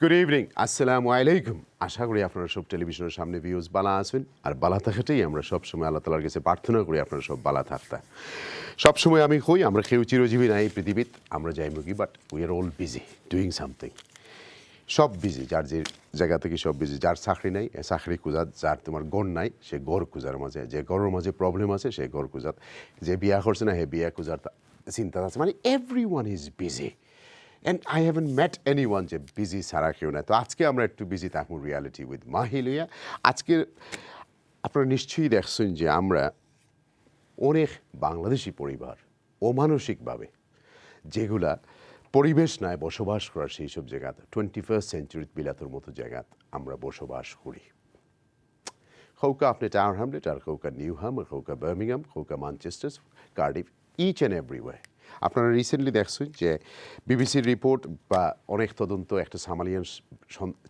Good evening, আসসালামু আলাইকুম। আশা করি আপনারা সব টেলিভিশনের সামনে ভিউজ বালা আসবেন, আর বালা থাকাটাই আমরা সবসময় আল্লাহ তালার কাছে প্রার্থনা করি আপনারা সব বালা থাকতা। সবসময় আমি কই আমরা কেউ চিরজীবী নাই পৃথিবীত, আমরা যাই মুখী, but we are all busy doing something. সব বিজি, যার যে জায়গা থেকে সব বিজি। যার চাকরি নাই চাকরি খুঁজাত, যার তোমার গড় নাই সে গড় খুঁজার মাঝে, যে গড়ের মাঝে প্রবলেম আছে সে গড় খুঁজাত, যে বিয়া করছে না হে বিয়া খুঁজার চিন্তা আছে। মানে everyone is busy and I haven't met anyone যে বিজি ছাড়া কেউ না। তো আজকে আমরা একটু বিজি থাকবো রিয়ালিটি উইথ মাহি লইয়া। আজকে আপনারা নিশ্চয়ই দেখছেন যে আমরা অনেক বাংলাদেশি পরিবার অমানসিকভাবে যেগুলা পরিবেশ নয় বসবাস করার সেই সব জায়গাতে 21st সেঞ্চুরিত বিলাতর মতো জায়গাত আমরা বসবাস করি। খৌকা আপনি টাওয়ার হ্যামলেট, আর খৌকা নিউ হাম, আর খৌকা বার্মিংহাম, খৌকা Manchester, Cardiff, each and everywhere. আপনারা রিসেন্টলি দেখছেন যে বিবিসির রিপোর্ট বা অনেক তদন্ত একটা সামালিয়ান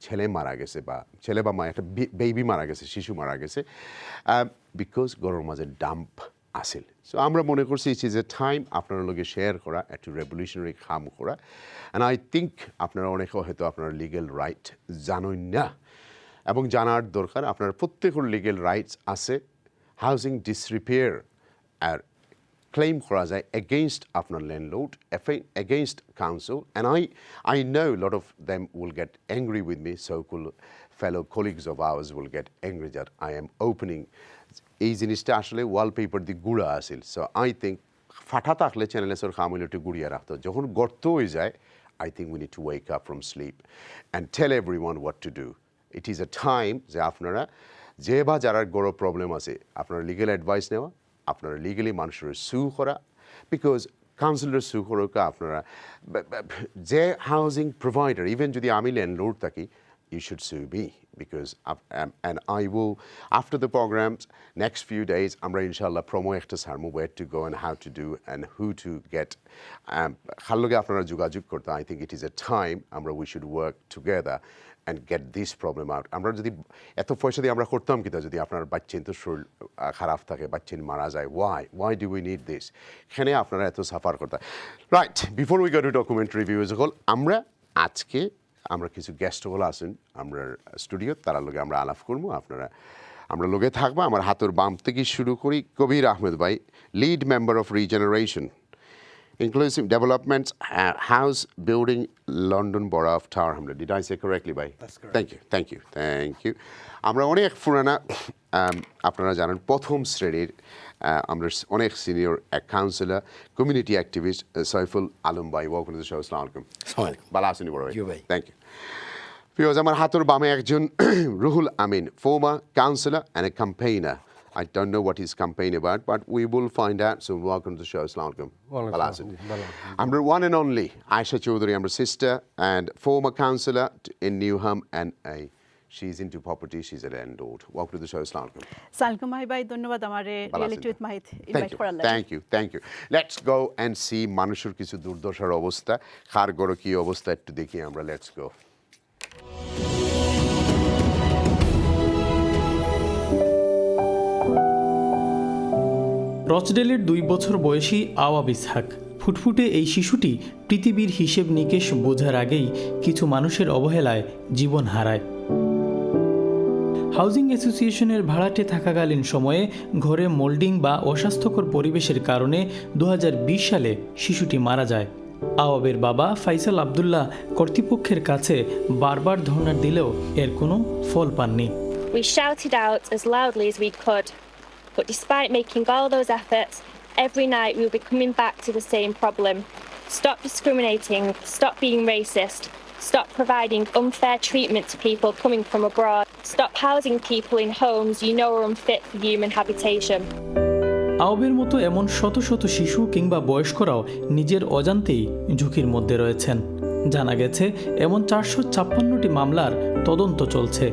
ছেলে মারা গেছে, বা ছেলে বা মা একটা বেবি মারা গেছে, শিশু মারা গেছে, বিকজ গরুর মাঝে ডাম্প আসিল। সো আমরা মনে করছি ইট ইজ এ টাইম আপনার লগে শেয়ার করা, একটু রেভলিউশনারি কাম করা। অ্যান্ড আই থিঙ্ক আপনারা অনেকে হয়তো আপনার লিগেল রাইট জানেন না, এবং জানার দরকার। আপনার প্রত্যেকের লিগেল রাইটস আছে। হাউজিং ডিসরিপেয়ার আর claim করা যায় against আপনার landlord, against council, and I know a lot of them will get angry with me, so-called fellow colleagues of ours will get angry that I am opening এই জিনিসটা আসলে wallpaper দিয়ে গুঁড়া আসিল। So I think ফাটা থাকলে চ্যানেলের খামিল একটু গুড়িয়ে রাখতো, যখন গর্ত হয়ে যায় I think we need to wake up from sleep and tell everyone what to do. It is a time যে আপনারা যে বা যারা বড় প্রবলেম আছে আপনারা লিগেল অ্যাডভাইস নেওয়া, আপনারা লিগালি মানুষের সু করা, বিকজ কাউন্সিলর সু করা আপনারা যে হাউজিং প্রোভাইডার, ইভেন যদি আমি ল্যান্ডলর্ড থাকি, you should sue me, because and I will, after the programs next few days আমরা ইনশাআল্লাহ প্রোমো একটা সারমো where to go and how to do and who to get খালগে আপনারা যোগাযোগ করতে। I think it is a time আমরা we should work together and get this problem out. আমরা যদি এত পয়সা দিয়ে আমরা করতাম কিনা যদি আপনার বাচ্চেন তো শরীর খারাপ থাকে, বাচ্চেন মারা যায়, why do we need this? এখানে আপনারা এত সাফার করতে। Right, before we go to documentary views হল, আজকে আমরা কিছু গেস্টগুলো আছেন আমরা স্টুডিও, তারা লোকে আমরা আলাপ করবো, আমরা লোকে থাকবো। আমার হাতের বাম থেকে শুরু করি, কবির আহমেদ ভাই, lead member of regeneration Inclusive Developments, House Building, London Borough of Tower Hamlet. Did I say correctly, bhai? That's correct. Thank you. আমরা অনেক পুরানা, আপনারা জানেন প্রথম শ্রেণীর আমরা অনেক senior councillor, community activist Saiful Alam ভাই, ওয়েলকাম টু দ্য শো। আসসালামু আলাইকুম। ভালো আছেন বড় ভাই? Thank you. ফিরোজ, আমার হাতের বামে একজন Ruhul Amin, former councillor and a campaigner. I don't know what his campaign about, but we will find out. So welcome to the show. Assalamu alaikum. I'm the one and only Aisha Chaudhary. I'm her sister and former councillor in Newham, and she's into property. She's a landlord. Welcome to the show. Assalamu alaikum. Assalamualaikum Mahee bhai, ধন্যবাদ আমারে reality with মাহিত invite করার লাগি। Thank you. Let's go and see মানুষের কিছু দুর্দশার অবস্থা, কার গড় কি অবস্থা একটু দেখি আমরা। Let's go. রচডেলের 2 বছর বয়সী আওয়াব ইসহাক, ফুটফুটে এই শিশুটি পৃথিবীর হিসেব নিকেশ বোঝার আগেই কিছু মানুষের অবহেলায় জীবন হারায়। হাউজিং অ্যাসোসিয়েশনের ভাড়াটে থাকাকালীন সময়ে ঘরে মোল্ডিং বা অস্বাস্থ্যকর পরিবেশের কারণে 2020 সালে শিশুটি মারা যায়। আওয়াবের বাবা ফাইসাল আবদুল্লাহ কর্তৃপক্ষের কাছে বারবার ধর্ণা দিলেও এর কোনো ফল পাননি। We shouted out as loudly as we could. But despite making all those efforts, every night we will be coming back to the same problem. Stop discriminating, stop being racist, stop providing unfair treatment to people coming from abroad, stop housing people in homes you know are unfit for human habitation. আওয়াবের মতো এমন শত শত শিশু কিংবা বয়স্করাও নিজের অজান্তেই ঝুঁকির মধ্যে রয়েছেন। জানা গেছে এমন 456টি মামলার তদন্ত চলছে।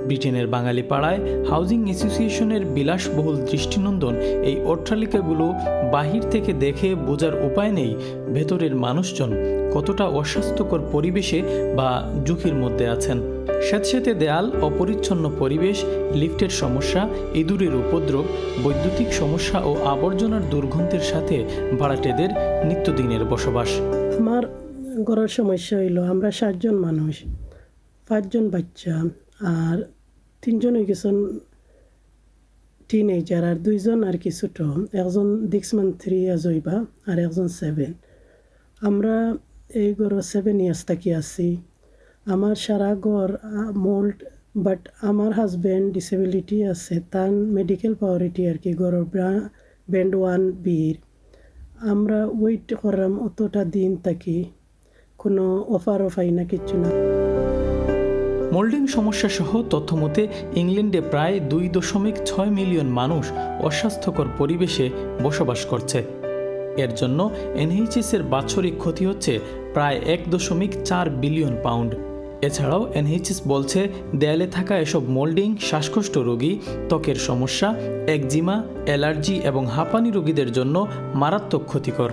ব্রিটেনের বাঙালি পাড়ায় হাউজিং অ্যাসোসিয়েশনের বিলাসবহুল দৃষ্টিনন্দন এই অট্টালিকাগুলো বাহির থেকে দেখে বোঝার উপায় নেই ভেতরের মানুষজন কতটা অস্বাস্থ্যকর পরিবেশে বা ঝুঁকির মধ্যে আছেন। স্যাঁতস্যাঁতে দেয়াল, অপরিচ্ছন্ন পরিবেশ, লিফটের সমস্যা, ইঁদুরের উপদ্রব, বৈদ্যুতিক সমস্যা ও আবর্জনার দুর্গন্ধের সাথে ভাড়াটেদের নিত্যদিনের বসবাস। আমার গড়ের সমস্যা হইল আমরা 7 জন মানুষ, 5 জন বাচ্চা আর 3 জন হয়ে গেছেন টিনেজার আর 2 জন আর কি ছোট, একজন 6 month 3 years হইবা আর একজন 7। আমরা এই গড় 7 years থাকি আছি। আমার সারা ঘর মোল্ড, বাট আমার হাজব্যান্ড ডিসেবিলিটি আছে, তার মেডিকেল প্রায়োরিটি আর কি গড়ের ব্যান্ড 1B। আমরা ওয়েট করাম অতটা দিন থাকি, কোনো অফারও পাই না, কিচ্ছু না। মোল্ডিং সমস্যা সহ তথ্যমতে ইংল্যান্ডে প্রায় 2.6 মিলিয়ন মানুষ অস্বাস্থ্যকর পরিবেশে বসবাস করছে। এর জন্য এনএইচএস-এর বাৎসরিক ক্ষতি হচ্ছে প্রায় 1.4 বিলিয়ন পাউন্ড। এছাড়াও এনএইচএস বলছে দেয়ালে থাকা এসব মোল্ডিং শ্বাসকষ্ট রোগী, ত্বকের সমস্যা, একজিমা, অ্যালার্জি এবং হাঁপানি রোগীদের জন্য মারাত্মক ক্ষতিকর।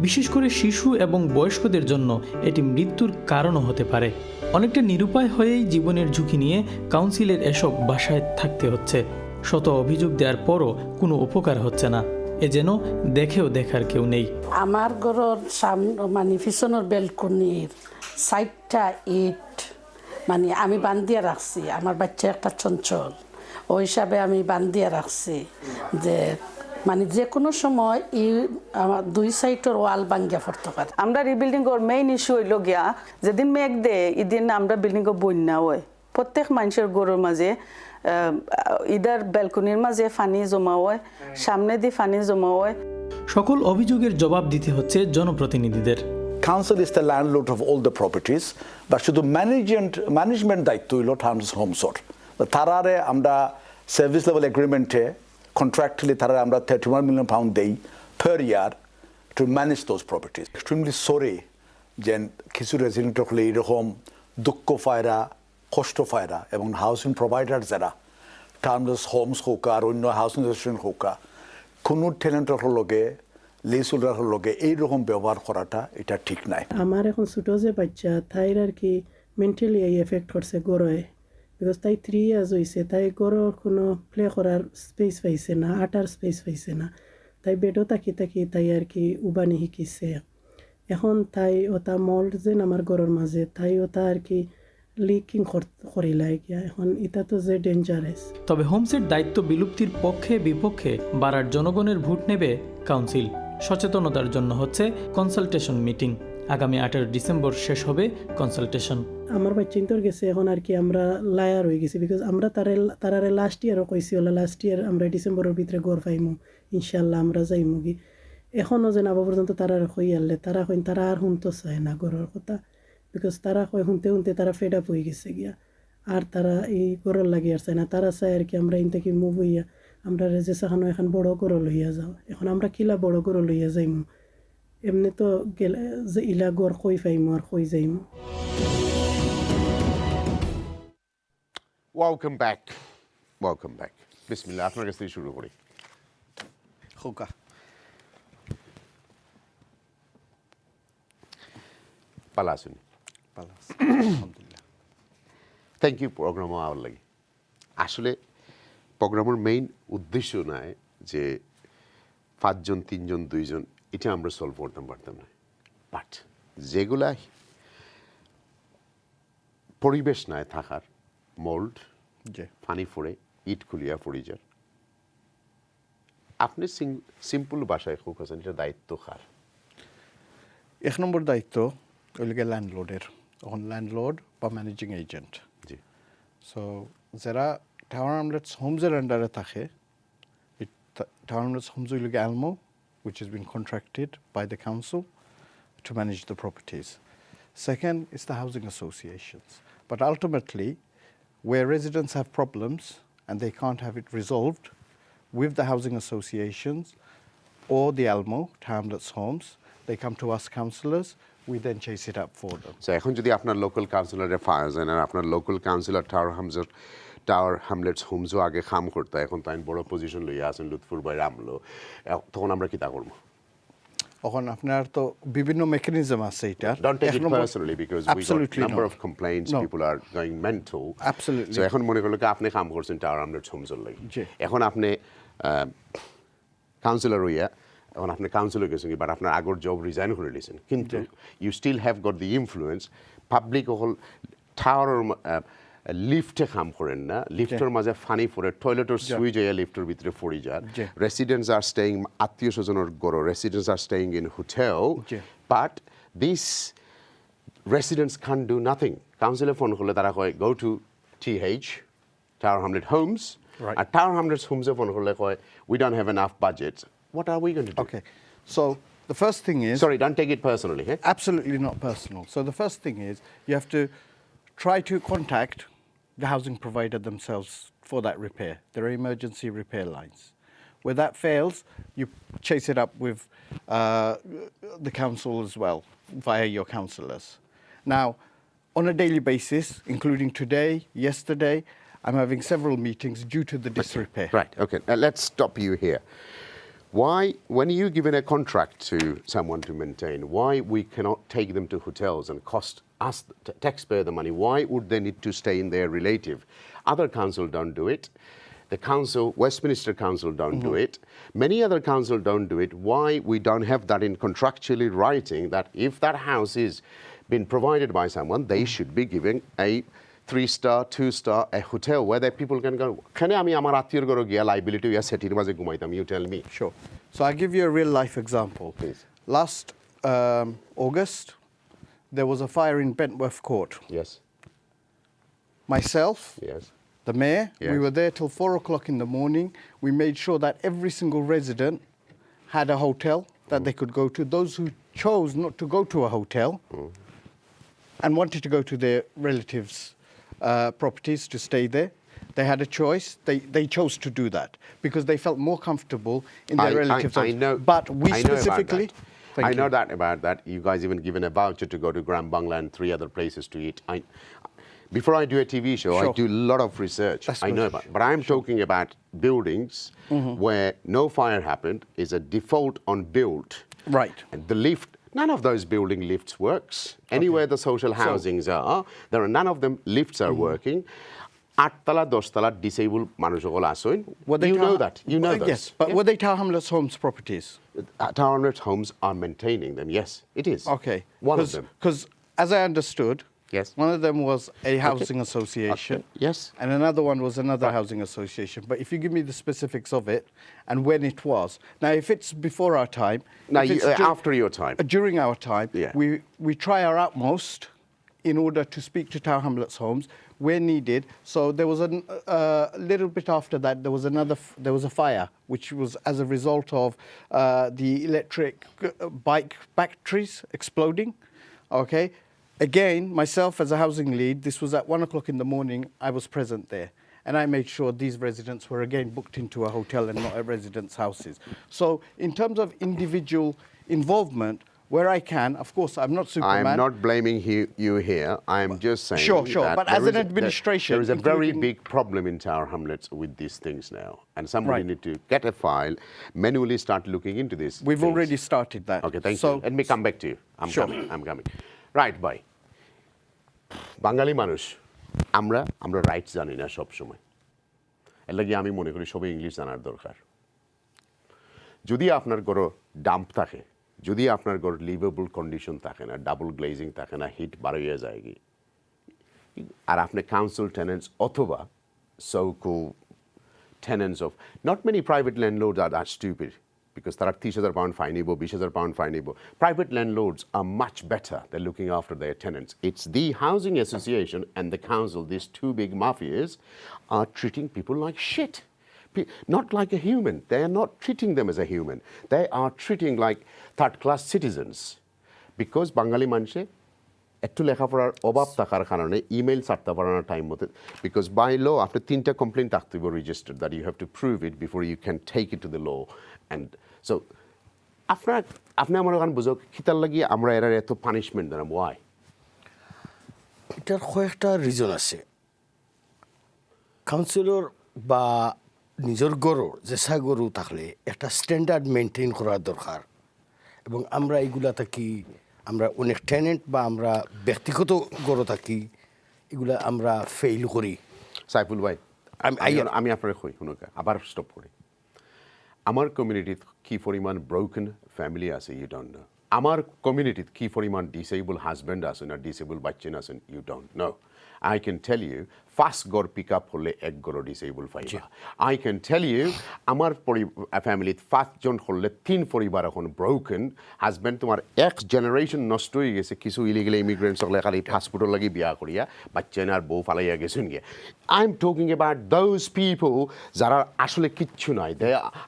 বিশেষ করে শিশু এবং বয়স্কদের জন্য এটি মৃত্যুর কারণও হতে পারে। অনেকটা নিরুপায় হয়েই জীবনের ঝুঁকি নিয়ে কাউন্সিলের এসব বাসায় থাকতে হচ্ছে। শত অভিযোগ দেওয়ার পরও কোনো উপকার হচ্ছে না, এ যেন দেখেও দেখার কেউ নেই। আমার ঘরের মানে পিছনের বেলকনির সাইডটা ইট মানে আমি বান্ধিয়া রাখছি, আমার বাচ্চা একটা চঞ্চল, ওই হিসাবে আমি বান্ধিয়া রাখছি যে মানে যে কোনো সময় এই আমার 2 সাইডের ওয়াল ভাঙ্গিয়া পড়তে পারে। আমরা রিবিল্ডিং এর মেইন ইস্যু হইল গিয়া যেদিন মেঘ দে এদিন আমরা বিল্ডিং বন্যা হয়, প্রত্যেক মানুষের গরুর মাঝে ইদার ব্যালকনির মাঝে পানি জমা হয়, সামনে দিয়ে পানি জমা হয়। সকল অভিযোগের জবাব দিতে হচ্ছে জনপ্রতিনিধিদের। Council is the landlord of all the properties, but শুধু ম্যানেজমেন্ট দায়িত্ব হইল টাউনস হোমসর। তারারে আমরা সার্ভিস লেভেল এগ্রিমেন্টে কন্ট্রাক্টুয়ালি তারা আমরা 31 million pound দেই per year to manage those properties. Extremely sorry যে কিছু রেসিডেন্ট হলে এরকম দুঃখ ফায়রা, কষ্ট ফায়রা এবং হাউসিং প্রোভাইডার যারা টাউনস হোমস হোক আর অন্য হাউসিং অ্যাসোসিয়েশন হোক, কোনো টেনেন্টের লগে লিজহোল্ডার লগে এইরকম ব্যবহার করাটা এটা ঠিক নাই। আমার এখন ছোটো যে বাচ্চা তাই আর কি মেন্টালি এই এফেক্ট করছে গড়ে, বিকজ তাই 3 years হয়েছে, তাই গড়ের কোনো প্লে করার স্পেস পাইছে না, আটার স্পেস পাইছে না, তাই বেডও তাকি তাই আর কি উবানি শিকিছে। এখন তাই ওটা মল্ড যে আমার গড়ের মাঝে তাই ওটা আর কি লিকিং করিলাই গিয়া, এখন এটা তো যে ডেঞ্জারাস। তবে হোমসের দায়িত্ব বিলুপ্তির পক্ষে বিপক্ষে বাড়ার জনগণের ভোট নেবে কাউন্সিল। সচেতনতার জন্য হচ্ছে কনসালটেশন মিটিং। আগামী 18 ডিসেম্বর শেষ হবে কনসালটেশন। আমার বাচ্চা চিন্তার গেছে এখন আর কি আমরা লায়ার হয়ে গেছি, বিকজ আমরা তারারে লাস্ট ইয়ারও কইছি ওলা লাস্ট ইয়ার আমরা ডিসেম্বরের ভিতরে গড় পাইমু, ইনশাল্লাহ আমরা যাইমু গি। এখনও যেন আবার পর্যন্ত তারা কই আনলে তারা কইন তারা আর শুনতে চায় না গড়ের কথা, বিকজ তারা কয় শুনতে তারা ফেড আপ হয়ে গেছে গিয়া, আর তারা এই গড়ের লাগি আর চায় না। তারা চায় আর কি আমরা ইন থেকে মুভ হইয়া আমরা যে সাখানো এখন বড় গড় লইয়া যাও। এখন আমরা কিলা বড় গড় লইয়া যাইমু, এমনি তো গেলে যে ইলা গড় কই পাইমু আর কই যাইমু। Welcome back. বিসমিল্লাহ, আপনার কাছ থেকে শুরু করি। খোকা পালা আসুন। আলহামদুলিল্লাহ, থ্যাংক ইউ প্রোগ্রাম আমার লাগে। আসলে প্রোগ্রামের মেইন উদ্দেশ্য নয় যে 5 জন 3 জন 2 জন এটা আমরা সলভ করতাম পারতাম না, বাট যেগুলা পরিবেশ নয় থাকার, মোল্ড, পানি ফোড়ে, ইট খুলিয়া পড়ি যার, আপনি সিম্পল ভাষায় হোক আছেন, এটা দায়িত্ব কার? 1 নম্বর দায়িত্ব ওইদিকে ল্যান্ডলর্ডের, তখন ল্যান্ডলর্ড বা ম্যানেজিং এজেন্ট। জি। সো যারা টাউন হামলেটস হোমসের আন্ডারে থাকে, টাউন হামলেটস হোমস ওইদিকে আলমো which has been contracted by the council to manage the properties. Second is the housing associations. But ultimately, where residents have problems and they can't have it resolved with the housing associations or the ALMO, Hamlets Homes, they come to us councillors, we then chase it up for them. So এখন যদি আপনার local কাউন্সিলরে fire যায় আর আপনার local councillor tower Hamlets হোমসও আগে খাম করতে, এখন তো আইন বড় পজিশন লইয়া আছেন লুৎফুর ভাই রামলো, তখন আমরা কি তা করবো? এখন আপনার তো বিভিন্ন মেকানিজম আছে এটা। Don't take it personally because we got number of complaints, people are going mental. Absolutely. So এখন মনে করলো কি আপনি কাম করছেন টাওয়ার হ্যামলেটস হোমসের লাগি, এখন আপনি কাউন্সিলর হইয়া এখন আপনি কাউন্সিলে গেছেন বাট আপনার আগর জব রিজাইন করে দিয়েছেন কিন্তু you still have got the influence public hall টাওয়ারের লিফটে কাম করেন না লিফটের মাঝে ফানি পড়ে টয়লেটের সুইচ হয়ে লিফটের ভিতরে পড়ে যান রেসিডেন্টস আর স্টেইং আত্মীয় স্বজনের গড় residents R staying in hotel but this residents can't do nothing. Council phone করলে তারা কয় go to TH, Tower Hamlet Homes. Right. At Tower Hamlet Homes phone করলে কয় we don't have enough budget. What are we going to do? Okay, so the first thing is... Sorry, don't take it personally. Eh? Absolutely not personal. So the first thing is you have to try to contact the housing provider themselves for that repair. There are emergency repair lines. Where that fails, you chase it up with the council as well, via your councillors. Now, on a daily basis, including today, yesterday, I'm having several meetings due to the disrepair. Right, okay. Now let's stop you here. Why, when you're given a contract to someone to maintain, why we cannot take them to hotels and cost us, taxpayer, the money? Why would they need to stay in their relative? Other council don't do it. The council, Westminster Council don't do it. Many other council don't do it. Why we don't have that in contractually writing that if that house is been provided by someone, they should be giving a 3-star, 2-star, a hotel where the people can go. Can I amar atir goro gia liability ya setir maze gumaitam? You tell me. Sure. So I'll give you a real life example. Please. Last August, there was a fire in Bentworth Court. Yes. Myself, Yes. the mayor, Yes. we were there till 4 o'clock in the morning. We made sure that every single resident had a hotel that they could go to. Those who chose not to go to a hotel and wanted to go to their relatives' properties to stay there, they had a choice. They chose to do that because they felt more comfortable in their relatives' I know. But we I know specifically... About that. Thank I know you. that about that. You guys even given a voucher to go to Grand Bangla and 3 other places to eat. Before I do a TV show, Sure. I do a lot of research. That's I know good. about it. But I'm talking about buildings where no fire happened, is a default on built. Right. And the lift, none of those building lifts works. Anywhere the social housings are, there are none of them lifts are working. 8 10 tala disabled মানুষগুলো আসেন. You know that. You know those. Yes, but were they Tower Hamlets Homes properties? Tower Hamlets Homes are maintaining them. Yes, it is. Okay. One of them. Because as I understood, Yes. one of them was a housing association. Okay. Yes. And another one was another housing association. But if you give me the specifics of it and when it was. Now, if it's before our time. Now, if it's after your time. During our time, Yeah. we try our utmost in order to speak to Tower Hamlets Homes where needed. So there was a little bit after that, there was a fire, which was as a result of the electric bike batteries exploding. Okay. Again, myself as a housing lead, this was at 1 o'clock in the morning, I was present there. And I made sure these residents were again booked into a hotel and not at residents' houses. So in terms of individual involvement, where I can, of course, I'm not Superman. I'm not blaming you here. I'm just saying. Sure, that but as an administration, there is a very including- big problem in Tower Hamlets with these things now, and somebody Right. need to get a file, manually start looking into this. We've already started that. Okay, thank So- you. Let me come back to you. I'm Sure. coming. Right, bye. বাঙালি মানুষ আমরা rights জানি না সব সময়। এর লাগি আমি মনে করি সবাই ইংলিশ জানার দরকার। যদি আপনার ঘরে ডাম্প থাকে, যদি আপনার ঘর লিভেবল কন্ডিশন থাকে না, ডাবল গ্লেজিং থাকে না, হিট বাড়িয়ে যায় কি, আর আপনি কাউন্সিল টেনেন্টস অথবা so-called tenants of, not many private landlords are that stupid because তারা 30,000 pound fine নিব, 20,000 pound fine নিব. Private landlords are much better than looking after their tenants. It's the housing association and the council, these two big mafias, are treating people like shit. Not like a human. They are not treating them as a human. They are treating like third-class citizens. Because Bengali মানুষে একটু লেখাপড়ার অভাব থাকার কারণে email ছাড়তে পারে না time মতো, বিকজ বাই ল আপনার 3টা কমপ্লেন থাকতে হবে registered, that you have to prove it before you can take it to the law. And so আপনি আমার ওখানে বুঝো খিতার লাগিয়ে আমরা এর এত পানিশমেন্ট দিলাম, ওয়াই? এটার কয়েকটা রিজন আছে। কাউন্সিলর বা নিজের গরু যেসা গরু থাকলে একটা স্ট্যান্ডার্ড মেনটেন করার দরকার, এবং আমরা এইগুলা থাকি, আমরা অনেক টেনেন্ট বা আমরা ব্যক্তিগত গরু থাকি, এগুলা আমরা ফেইল করি। সাইফুল ভাই, আমি আপনার কই শুনুক, আবার স্টপ করি। আমার কমিউনিটিত কি পরিমাণ ব্রোকেন ফ্যামিলি আছে ইউ ডোন্ট নো আমার কমিউনিটিত কি পরিমাণ ডিসেবল হাজব্যান্ড আছেন আর ডিসেবল বাচ্চা আছেন you don't know I can tell you first গড় পিক আপ হলে এক গড় ডিসেবল পাইবা আই ক্যান টেল ইউ আমার ফ্যামিলিত 5 জন হলে 3 পরিবার এখন ব্রোকেন হাজব্যান্ড তোমার এক জেনারেশন নষ্ট হয়ে গেছে কিছু ইলিগেল ইমিগ্রেন্টস হলে খালি পাসপোর্টর লাগি বিয়া করিয়া বাচ্চা আর বউ ফালাইয়া গেছেন গিয়ে I am talking about those people যারা আসলে কিচ্ছু নাই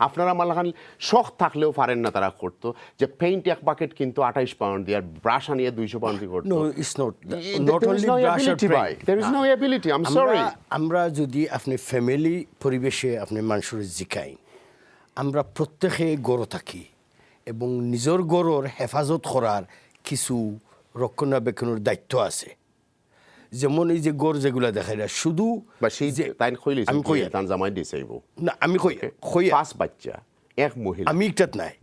আপনারা আমার লাগান শখ থাকলেও পারেন না তারা করতো যে পেইন্ট এক বাকেট কিন্তু 28 পাউন্ড দিয়ে আর ব্রাশ আনিয়ে 200 পাউন্ড দিয়ে করতো No, it's not only brush or paint. There is no ability. I'm sorry. আমরা যদি আপনি ফ্যামিলি পরিবেশে আপনি মানুষের জিকাই আমরা প্রত্যেকে গড় থাকি এবং নিজের গড়ের হেফাজত করার কিছু রক্ষণাবেক্ষণের দায়িত্ব আছে যেমন এই যে গড় যেগুলা দেখাই না শুধু বা সেই যে তাই কইলি আমি কই তান জামাই ডিসেবল না আমি কই পাঁচ বাচ্চা এক মহিলা আমি একটাত নাই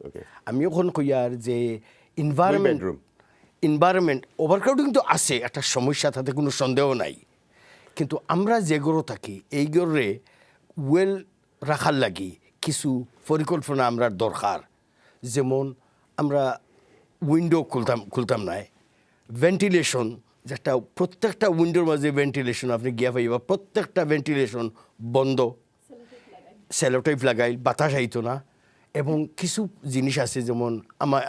আমি ওখানে কইয়ার যে এনভায়রনমেন্ট ওভারক্রাউডিং তো আছে একটা সমস্যা তাতে কোনো সন্দেহ নাই কিন্তু আমরা যে গড়ে থাকি এই গড়ে ওয়েল রাখার লাগি কিছু পরিকল্পনা আমরা দরকার যেমন আমরা উইন্ডো খুলতাম নাই ভেন্টিলেশন যেটা প্রত্যেকটা উইন্ডোর মাঝে ভেন্টিলেশন আপনি গিয়া পাইবা প্রত্যেকটা ভেন্টিলেশন বন্ধ সেলোটাইপ লাগাই বাতাস আইতো না এবং কিছু জিনিস আছে যেমন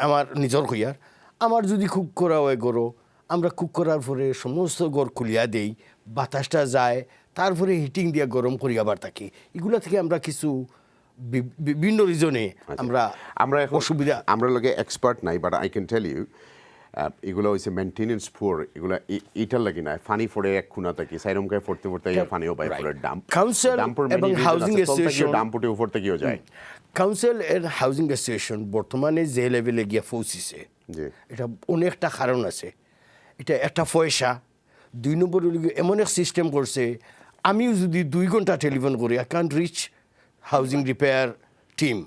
আমার নিজের কইয়ার আমার যদি কুক করা হয় গরো আমরা কুক করার পরে সমস্ত গড় খুলিয়া দেই বাতাসটা যায় তারপরে হিটিং দিয়ে গরম করি আবার থাকি এগুলো থেকে আমরা কিছু বিভিন্ন রিজনে আমরা অসুবিধা আমরা লগে এক্সপার্ট নাই but I can tell you এগুলো হচ্ছে মেনটেনেন্স পুয়ার এগুলো ইটার লাগি না ফানি ফোরে এক খুনা থাকি সাইরমকায় ফোরতে ফোরতে ফানিও পাই ফোরের ডাম্প কাউন্সিল এবং হাউজিং অ্যাসোসিয়েশন ডাম্পটে উপর থেকেও যায় কাউন্সিল এন্ড হাউজিং অ্যাসোসিয়েশন বর্তমানে যে লেভেলে গিয়া পৌঁছিছে এটা অনেকটা কারণ আছে এটা একটা পয়সা 2 নম্বর এমন এক সিস্টেম করছে আমিও যদি 2 ঘন্টা টেলিফোন করি I can't reach housing repair team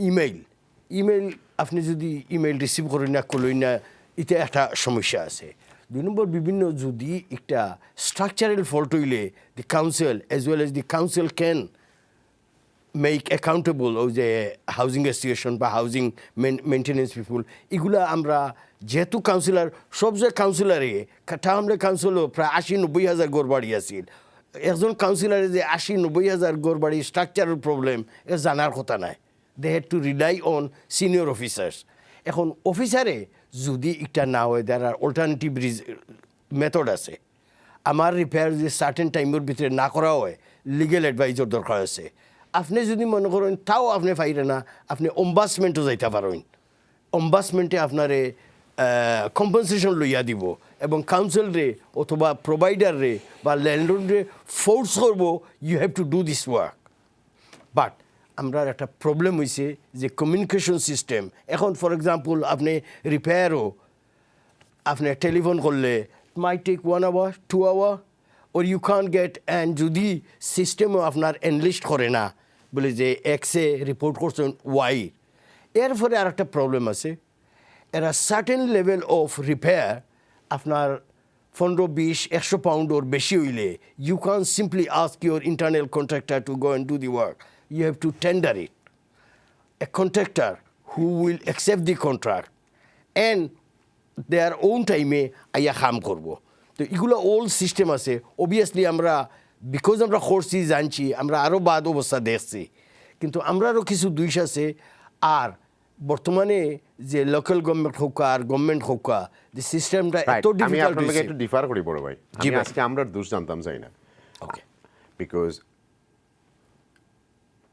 email আপনি যদি ইমেইল রিসিভ করেন না করলেন না এটা একটা সমস্যা আছে 2 নম্বর বিভিন্ন যদি একটা স্ট্রাকচারাল ফল্ট হইলে দি council as well as the council can make accountable ওই যে হাউজিং অ্যাসোসিয়েশন বা হাউজিং মেনটেনেন্স পিপুল এগুলা আমরা যেহেতু কাউন্সিলর সব যে কাউন্সিলরে টাউনলে কাউন্সিলও প্রায় 80-90 হাজার গড় বাড়ি আছিল একজন কাউন্সিলরে যে 80-90 হাজার গড় বাড়ি স্ট্রাকচারাল প্রবলেম এ জানার কথা নাই they had to rely on senior officers এখন অফিসারে যদি একটা না হয় দেয়ার আর অল্টারনেটিভ মেথড আছে আমার রিপেয়ার যে সার্টেন টাইমের ভিতরে না করা হয় লিগেল অ্যাডভাইজার দরকার আছে আপনি যদি মনে করেন তাও আপনি পাইরে না আপনি অম্বাসমেন্টও যাইতে পারেন অম্বাসমেন্টে আপনারে কম্পেনসেশন লইয়া দিব এবং কাউন্সিল রে অথবা প্রোভাইডার রে বা ল্যান্ডলর্ড রে ফোর্স করবো you have to do this work but আমরা একটা প্রবলেম হয়েছে যে কমিউনিকেশন সিস্টেম এখন ফর এক্সাম্পল আপনি রিপেয়ারও আপনি টেলিফোন করলে may take 1 hour 2 hour or you can't get and যদি সিস্টেমও আপনার এনলিস্ট করে না বলে যে এক্সে রিপোর্ট করছেন ওয়াই এর ফলে আর একটা প্রবলেম আছে এরা সার্টেন লেভেল অফ রিপেয়ার আপনার 15-20-100 পাউন্ড ওর বেশি হইলে you can simply ask your internal contractor to go and do the work you have to tender it. A contractor who will accept the contract and their own time আইয়া কাম করবো তো এগুলো old system আছে obviously আমরা because আমরা করছি জানছি আমরা আরও বাদ অবস্থা দেখছি কিন্তু আমরারও কিছু দুইশ আছে আর বর্তমানে যে লোকাল গভর্নমেন্ট হোক আর গভর্নমেন্ট হোক যে সিস্টেমটা এত ডিফিকাল্ট আমি একটু ডিফার করি বড় ভাই আমি আজকে আমরা দোষ জানতাম চাই না ওকে বিকজ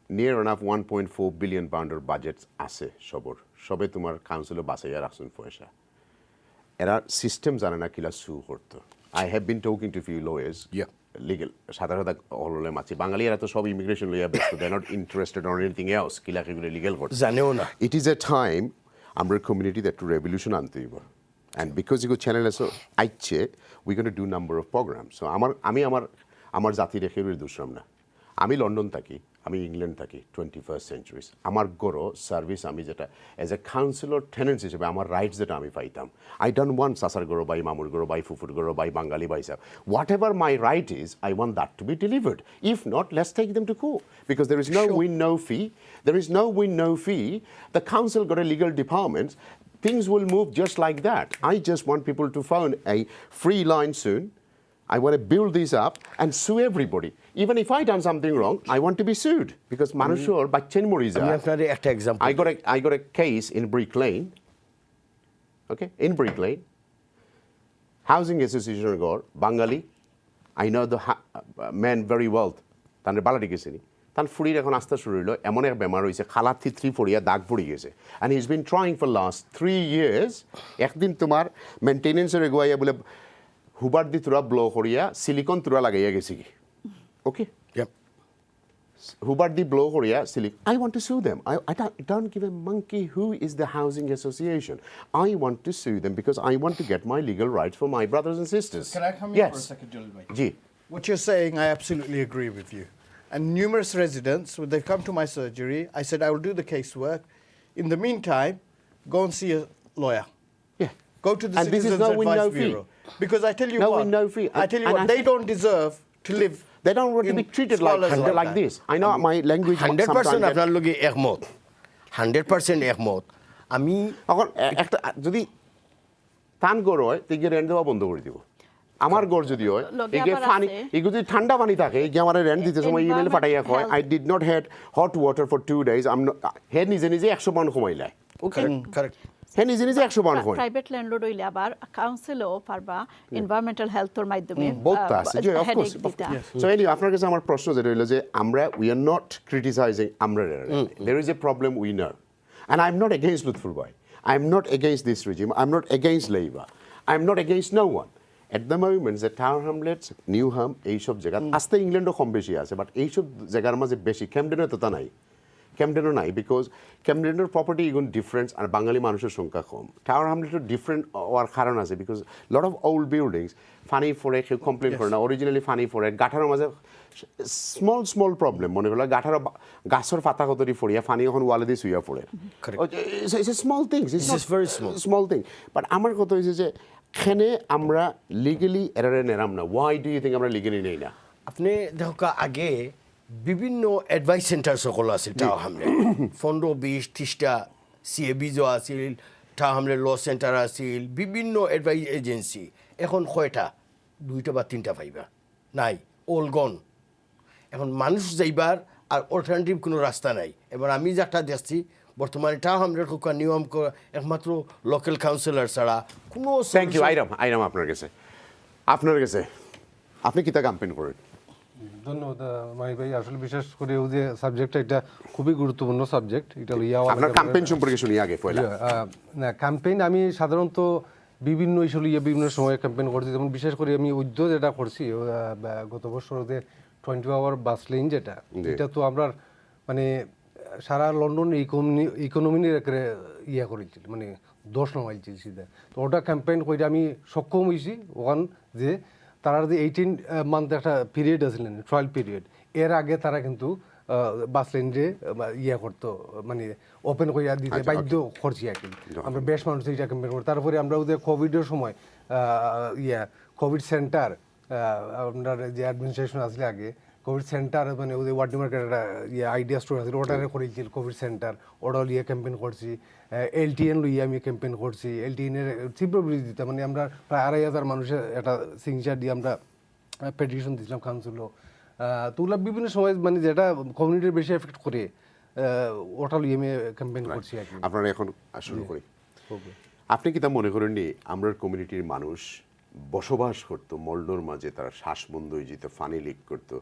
নিয়ার এনাফ 1.4 বিলিয়ন পাউন্ডের বাজেট আছে সবে তোমার কাউন্সিলও বাঁচাইয়া রাখছেন পয়সা এরা সিস্টেম জানে না কিলা সু করতো I have been talking to few lawyers legal সাদা হলে মাছি বাঙালি এরা তো সব ইমিগ্রেশন লইয়া ব্যস্ত they not interested on anything else কিলা কিগুলো লিগেল করতে জানেও না ইট ইজ এ টাইম আমরা কমিউনিটিতে একটু রেভলিউশন আনতে দিব অ্যান্ড বিকজ ইগো চ্যানেল আছে আইচ্ছে we can do number of programme so আমি আমার জাতি রেখে দুশ্রাম না আমি লন্ডন থাকি আমি ইংল্যান্ড থাকি 21st সেঞ্চুরিস আমার গড় সার্ভিস আমি যেটা অ্যাজ এ কাউন্সিলর টেনেন্টস হিসেবে আমার রাইটস যেটা আমি পাইতাম আই ডোন্ট ওয়ান্ট সাসার গড় বাই মামুর গড় বাই ফুফুর গড় বাই বাঙালি বাই সাহ whatever my right is I want that to be delivered if not let's take them to court because there is no win no fee there is no win no fee the council got a legal department things will move just like that I just want people to phone a free line soon I want to build this up and sue everybody. Even if I done something wrong, I want to be sued because Manushor Bachen Moriza. I got a case in Brick Lane. Okay, in Brick Lane. Housing Association Gor, Bengali. I know the man very well. Tan Baladi Gisini. Tan Furir এখন আসতে শুরু হলো এমন এক বেমার হয়েছে খালাতি 3 দাগ পড়ে গেছে and he's been trying for last 3 years একদিন তোমার মেইনটেনেন্সের এগুয়াইয়া বলে হুবার দি তুরা ব্লো করিয়া সিলিকন তুরা লাগাইয়া গেছি কি ওকে হুবার দি ব্লো করিয়া silicon I want to sue them I don't give a monkey who is the housing association I want to sue them because I want to get my legal rights for my brothers and sisters. Can I come in yes. for a second, Jalil bhai? Ji. What you're saying, I absolutely agree with you. And numerous residents, when they come to my surgery, I said I will do the casework. In the meantime, go and see a lawyer. Yeah. Go to the And this is Citizens no win, Advice no fee. Bureau. Because I tell you No what, win, no fee. I tell you And what, I they think- don't deserve to live. They don't want to in be treated like squalors this. I know my language 100% আপনার লগে একমত 100% একমত আমি এখন একটা যদি টান গড় হয় তাকে রেন্ট দেওয়া বন্ধ করে দিব আমার গড় যদি হয় লগে এগে আবার পানি আছে। এগুলো যদি ঠান্ডা পানি থাকে এগে আমার রেন্ট দিতে সময় ইমেল পাঠাইয়া কয় Environment, I did not had hot water for 2 days হে নিজে নিজে 100 পাউন্ড কমাইলায় ওকে কারেক্ট হে নিজে নিজে 100 পাউন্ড কমাই প্রাইভেট ল্যান্ডলর্ড হইলে আবার কাউন্সিলও পারবা এনভায়রনমেন্টাল হেলথর মাধ্যমে both আছে যে অফ কোর্স সো এনি আপনার কাছে আমার প্রশ্ন যেটা হলো যে আমরা উই আর নট ক্রিটিসাইজিং আমরা there is a problem we know and I'm not against Lutful Bhai I'm not against this regime I'm not against Labour I'm not against no one at the moment যে town Hamlets new হাম এইসব জায়গা আস্তে ইংল্যান্ডও কম বেশি আছে but এইসব জায়গার মাঝে বেশি ক্যামডেনে তো তা নাই ক্যামডেনও নাই বিকজ ক্যামডেনের প্রপার্টি ইগুন ডিফারেন্স আর বাঙালি মানুষের সংখ্যা কম টাওয়ার হ্যামলেটও ডিফারেন্ট হওয়ার কারণ আছে because lot of old buildings funny ফোরে কেউ কমপ্লেন করে না অরিজিনালি ফানি ফোরে গাঠার মাঝে স্মল প্রবলেম মনে হলো গাঠার গাছর পাতা কতরি ফড়িয়া ফানি এখন ওয়ালে দিয়ে শুইয়া পড়ে small things small thing but আমার কথা হয়েছে যে এখানে আমরা লিগেলি এরারে নেরাম না ওয়াই ডু ইউ থিঙ্ক আমরা লিগেলি নেই না আপনি দেখো আগে বিভিন্ন এডভাইস সেন্টার সকল আছিল টাও হামলে 15-20-30টা সিএবিজও আছিল টাও হামলে ল সেন্টার আছিল বিভিন্ন এডভাইস এজেন্সি এখন কয়টা 2টা বা 3টা পাইবা নাই অল গন এখন মানুষ যাইবার আর অল্টারনেটিভ কোনো রাস্তা নাই এবার আমি যেটা দেখছি বর্তমানে টাও হামলের কোকা নিয়ম একমাত্র লোকাল কাউন্সিলর ছাড়া কোনো থ্যাংক ইউ আইরাম আপনার কাছে আপনি কিতা ক্যাম্পেইন করেন ধন্যবাদ মাহি ভাই আসলে বিশেষ করে ওই যে সাবজেক্টটা এটা খুবই গুরুত্বপূর্ণ সাবজেক্ট এটা লইয়া আপনার ক্যাম্পেইন সম্পর্কে শুনি আগে পয়লা না ক্যাম্পেইন আমি সাধারণত বিভিন্ন ইস্যু লিয়ে বিভিন্ন সময় ক্যাম্পেইন করছি যেমন বিশেষ করে আমি উদ্যোগ যেটা করছি গত বছর যে 20 আওয়ার বাস লেন যেটা এটা তো আমরা মানে সারা লন্ডন ইকোনমির ইয়া করেছিল মানে 10 নামাইছি সিধা তো ওটা ক্যাম্পেইন করে আমি সক্ষম হয়েছি ওখান যে তারা যে 18 মান্থ একটা পিরিয়ড আসলেন ট্রায়াল পিরিয়ড এর আগে তারা কিন্তু বাস লেনরে ইয়া করতো মানে ওপেন করে দিতে বাধ্য করছি আর কি আমরা বেশ মানুষ এইটা ক্যাম্পেইন করি তারপরে আমরা ওদের কোভিডের সময় কোভিড সেন্টার আপনার যে অ্যাডমিনিস্ট্রেশন আসলে আগে কোভিড সেন্টার মানে ওদের ওয়ার্ড মার্কেট একটা আইডিয়া স্টোর আছে ওটারে করেছি কোভিড সেন্টার ওটাও লিয়ে ক্যাম্পেইন করছি এলটিএন লইয়ে আমি ক্যাম্পেইন করছি এলটিএনের তীব্র বিরোধিতা মানে আমরা প্রায় 2,500 মানুষের একটা সিগনেচার দিয়ে আমরা পেটিশন দিয়েছিলাম কাউন্সিলও তো ওগুলো বিভিন্ন সময় মানে যেটা কমিউনিটির বেশি এফেক্ট করে ওটা লইয়ে আমি ক্যাম্পেইন করছি আর কি আপনারা এখন শুরু করি আপনি কি তা মনে করেন নি আমরা কমিউনিটির মানুষ বসবাস করতো মল্ডোর মাঝে তারা শ্বাস বন্ধ হয়ে যেত ফানি লিক করতো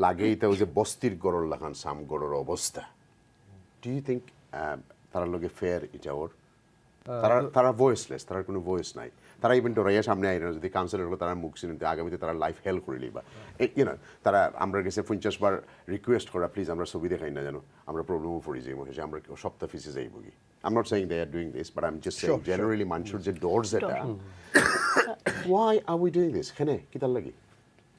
লাগেই তা ওই যে বস্তির গড়র লাগান সাম গড়র অবস্থা ডু ইউ থিঙ্ক তারা লোকে ফেয়ার এটা ওর তারা ভয়েসলেস তারা কোনো ভয়েস নাই তারা ইভেন ডরাইয়া সামনে আইন যদি কাউন্সিলর হলো তারা মুখ চিনতে আগামীতে তারা লাইফ হেল্প করে নিবা ইউনো তারা আমরা গেছে 50 বার রিকোয়েস্ট করা প্লিজ আমরা ছবি দেখাই না জানো আমরা প্রবলেমও পড়ি যাই মনে আমরা সপ্তাহ ফিসে যাইব কি I'm not saying they are doing this, but I'm just saying generally মানুষের যে ডোরস এটা why are we doing this? কেনে কি তার লাগি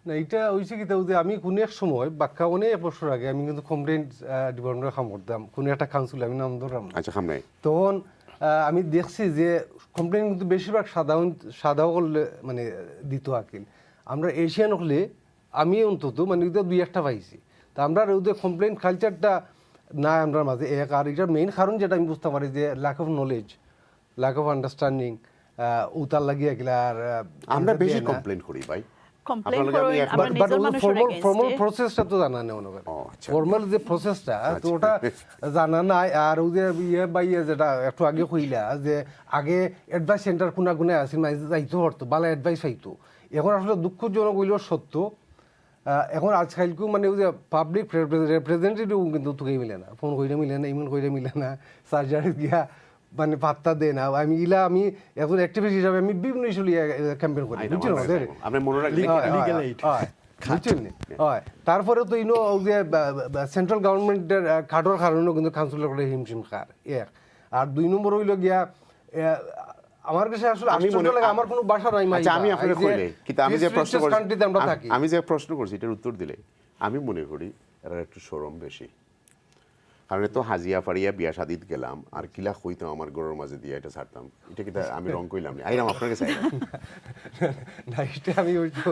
না এটা হয়েছে কি যে আমি কোনো এক সময় বাক্কা অনেক বছর আগে আমি কিন্তু কমপ্লেন্ট ডিপার্টমেন্টে কাম করতাম কোনো একটা কাউন্সিল আমি নাম ধরলাম না। আচ্ছা খামরাই তখন আমি দেখছি যে কমপ্লেন কিন্তু বেশিরভাগ সাদা করলে মানে দিত আকিল আমরা এশিয়ান হলে আমি অন্তত মানে দুই একটা পাইছি তা আমরা ওদের কমপ্লেন কালচারটা না আমরা মাঝে এক আর এটার মেইন কারণ যেটা আমি বুঝতে পারি যে lack of knowledge lack of understanding উতার লাগিয়ে গেলে আর আমরা বেশি কমপ্লেন করি ভাই কমপ্লেন করুন আমরা নিজের মানুষের ফর্মাল প্রসেসটা তো জানা নেই মনে করেন ফর্মাল যে প্রসেসটা তো ওটা জানা নাই আর ওই যে ইয়ে যেটা একটু আগে কইলা যে আগে অ্যাডভাইস সেন্টার কোনা কোনায় আসেন মানে যাইতে পারতো ভালো অ্যাডভাইস পাইতো এখন আসলে দুঃখজনক হইলেও সত্য এখন আজকালকেও মানে ওই যে পাবলিক রিপ্রেজেন্টেটিভ কিন্তু তোকেই মিলে না ফোন কইলে মিলে না ইমেল কইলে মিলে না সার্জারি গিয়া মানে পাত্তা দেয় না আমি এখন অ্যাক্টিভিস্ট হিসাবে আমি বিভিন্ন ইস্যু ক্যাম্পেইন করি বুঝছেন তারপরে তো ইনো যে সেন্ট্রাল গভর্নমেন্টের কার্ডর কারণেও কিন্তু কাউন্সিলর করে হিমশিম খার এক আর 2 নম্বর হইল গিয়া আমার কাছে আসলে আশ্চর্য লাগে আমার কোনো ভাষা নাই আচ্ছা আমি আপনাকে কইলে কিন্তু আমি যে প্রশ্ন করছি এটার উত্তর দিলে আমি মনে করি এর একটু শরম বেশি কারণ তো হাজিয়া ফাড়িয়া বিয়া শাদিত গেলাম আর কিলা কইতাম আমার গরুর মাঝে দিয়ে এটা ছাড়তাম এটা কি আমি রং কইলাম না আইরাম আপনার কাছে না এটা আমি ওই তো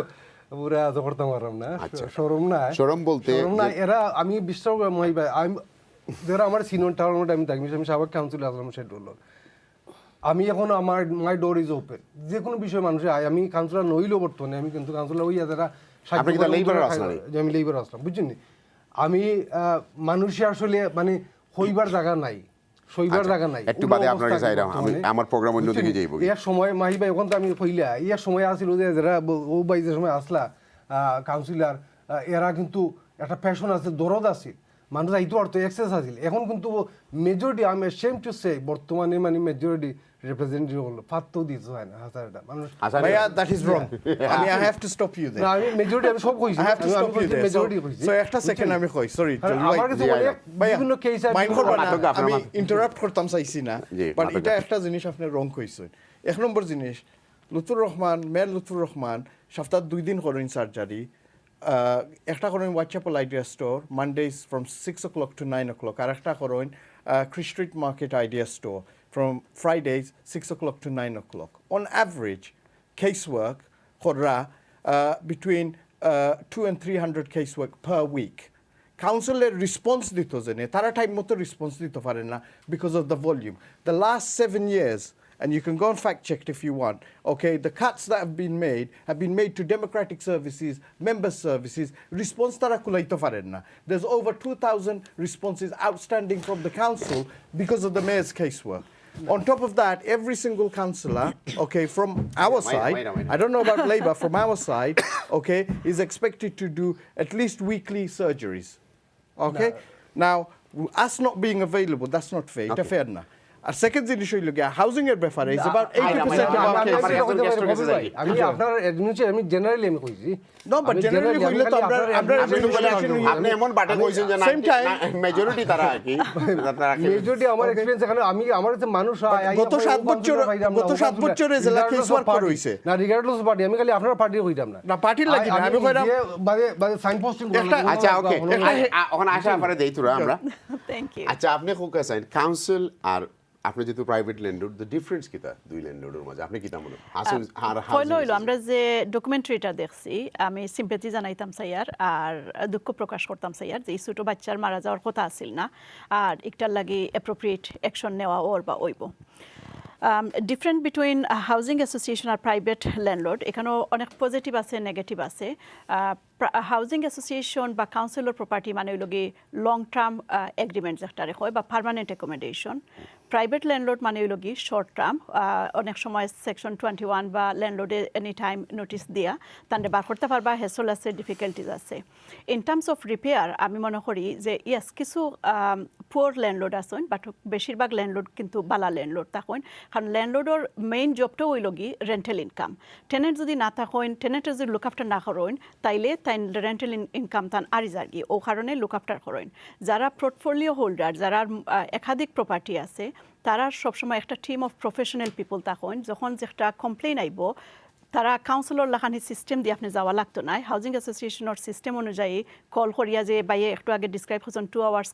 পুরা আজ করতে পারলাম না শরম না শরম বলতে শরম না এরা আমি বিশ্বাস করি মই ভাই আমি যারা আমার সিনিয়র টাউন আমি থাকি আমি সাবেক কাউন্সিলর আসলাম সেটা আমি এখন আমার মাই ডোর ইজ ওপেন যে কোনো বিষয়ে মানুষ আমি কাউন্সিলর নইলেও বর্তমানে আমি কিন্তু কাউন্সিলর ওই যারা আমি লেবার আসলাম বুঝছেন আমি মানুষে আসলে মানে হইবার জায়গা নাই সইবার জায়গা নাই একটু বাদে আপনার কাছে আইরাম আমি আমার প্রোগ্রাম অন্য দিকে যাইব এই সময় মাহি ভাই ওখান তো আমি কইলা এই সময় আসিল যে যারা ও ভাই যে সময় আসলা কাউন্সিলর এরা কিন্তু একটা প্যাশন আছে দরদ আছে মানুষ আইতো আর তো এক্সেস আছিল এখন কিন্তু মেজরিটি আমি সেম টু সে বর্তমানে মানে মেজরিটি রিপ্রেজেন্টেটিভ হলো ফাত্তো দিতে হয় না হাজারটা মানুষ ভাইয়া দ্যাট ইজ রং আমি I have to stop you there না আমি মেজরিটি আমি সব কইছি I have to stop you there majority কইছি সো একটা সেকেন্ড আমি কই সরি আমার কাছে অনেক বিভিন্ন কেস আছে মাইন্ড করবা না আমি ইন্টারাপ্ট করতাম চাইছি না বাট এটা একটা জিনিস আপনি রং কইছেন এক নম্বর জিনিস লুৎফুর রহমান মেয়র লুৎফুর রহমান সপ্তাহে 2 দিন করেন সার্জারি একটা করেন Whitechapel idea store Mondays from 6 o'clock to 9 o'clock আর একটা করেন Chrisp street market idea store from Fridays 6 o'clock to 9 o'clock. On average, casework between 200 and 300 casework per week. Councillor response dito jene tara time moto response dito pare na because of the volume. The last 7 years, and you can go and fact check it if you want, okay, the cuts that have been made to democratic services, member services, response tara kulaito pare na. There's over 2,000 responses outstanding from the council because of the mayor's casework. On top of that, every single councillor, okay, from our side, I don't know about Labour, from our side, okay, is expected to do at least weekly surgeries. Okay? Now, us not being available, that's not fair. It's fair na. আর second জিনিস হইল গিয়া housing এর ব্যাপারে is about 80% of our case আমি আপনার administration আমি generally আমি কইছি নো বাট জেনারেলি কইলে তো আমরা আপনি এমন বাটে কইছেন যে না মেজরিটি তারা কি মেজরিটি আমার এক্সপেরিয়েন্স এখানে আমি আমার কাছে মানুষ গত 7 বছরে জেলা কেস ওয়ার্ক হইছে না রিগার্ডলেস পার্টি আমি খালি আপনার পার্টি কইতাম না পার্টির লাগি না আমি কইরাম বাদে সাইন পোস্টিং আচ্ছা ওকে এখন আসা পরে দেই তোরা আমরা থ্যাংক ইউ আচ্ছা আপনি কোকাসাইন কাউন্সিল আর আপনি যেহেতু প্রাইভেট ল্যান্ডলর্ড দ্য ডিফারেন্স কিটা দুই ল্যান্ডলর্ডের মাঝে আপনি কিটা মনে আর হইলো আমরা যে ডকুমেন্টারিটা দেখছি আমি সিম্পেথি জানাইতাম সাইয়ার আর দুঃখ প্রকাশ করতাম সাইয়ার যে ছোট বাচ্চার মারা যাওয়ার কথা আছিল না আর একটার লাগি অ্যাপ্রোপ্রিয়েট অ্যাকশন নেওয়া ওর বা ওইব ডিফারেন্ট বিটুইন হাউজিং অ্যাসোসিয়েশন আর প্রাইভেট ল্যান্ডলর্ড এখানেও অনেক পজিটিভ আছে নেগেটিভ আছে হাউজিং অ্যাসোসিয়েশন বা কাউন্সিলর প্রপার্টি মানে হইল গিয়ে লং টার্ম এগ্রিমেন্ট যেটারে হয় বা পার্মানেন্ট অ্যাকোমোডেশন প্রাইভেট ল্যান্ডলর্ড মানে হইল গিয়ে শর্ট টার্ম অনেক সময় সেকশন 21 বা ল্যান্ডলর্ডে এনি টাইম নোটিস দিয়া তান্ডে বার করতে পারবা হেসল আছে ডিফিকাল্টিজ আছে ইন টার্মস অফ রিপেয়ার আমি মনে করি যে ইয়াস কিছু পুয়ার ল্যান্ডলর্ড আসেন বাট বেশিরভাগ ল্যান্ডলর্ড কিন্তু বালা ল্যান্ডলর্ড থাকেন কারণ ল্যান্ডলর্ডর মেইন জবটাও হইল গিয়ে রেন্টাল ইনকাম টেনেন্ট যদি না থাকেন টেনেন্টের যদি লুক আফটার না করেন তাইলে তাই রেন্টাল ইনকাম তান আরি যারগি ও কারণে লুক আফটার করেন যারা পোর্টফোলিও হোল্ডার যারা একাধিক প্রপার্টি আছে তারা সবসময় একটা টিম অফ প্রফেশনাল পিপল থাকেন যখন যেটা কমপ্লেন আইব তারা কাউন্সিলর লাখানি সিস্টেম দিয়ে আপনি যাওয়া লাগতো না হাউজিং অ্যাসোসিয়েশনের সিস্টেম অনুযায়ী কল করিয়া যে বাইয়ে একটু আগে ডিসক্রাইব করছেন 2 আওয়ার্স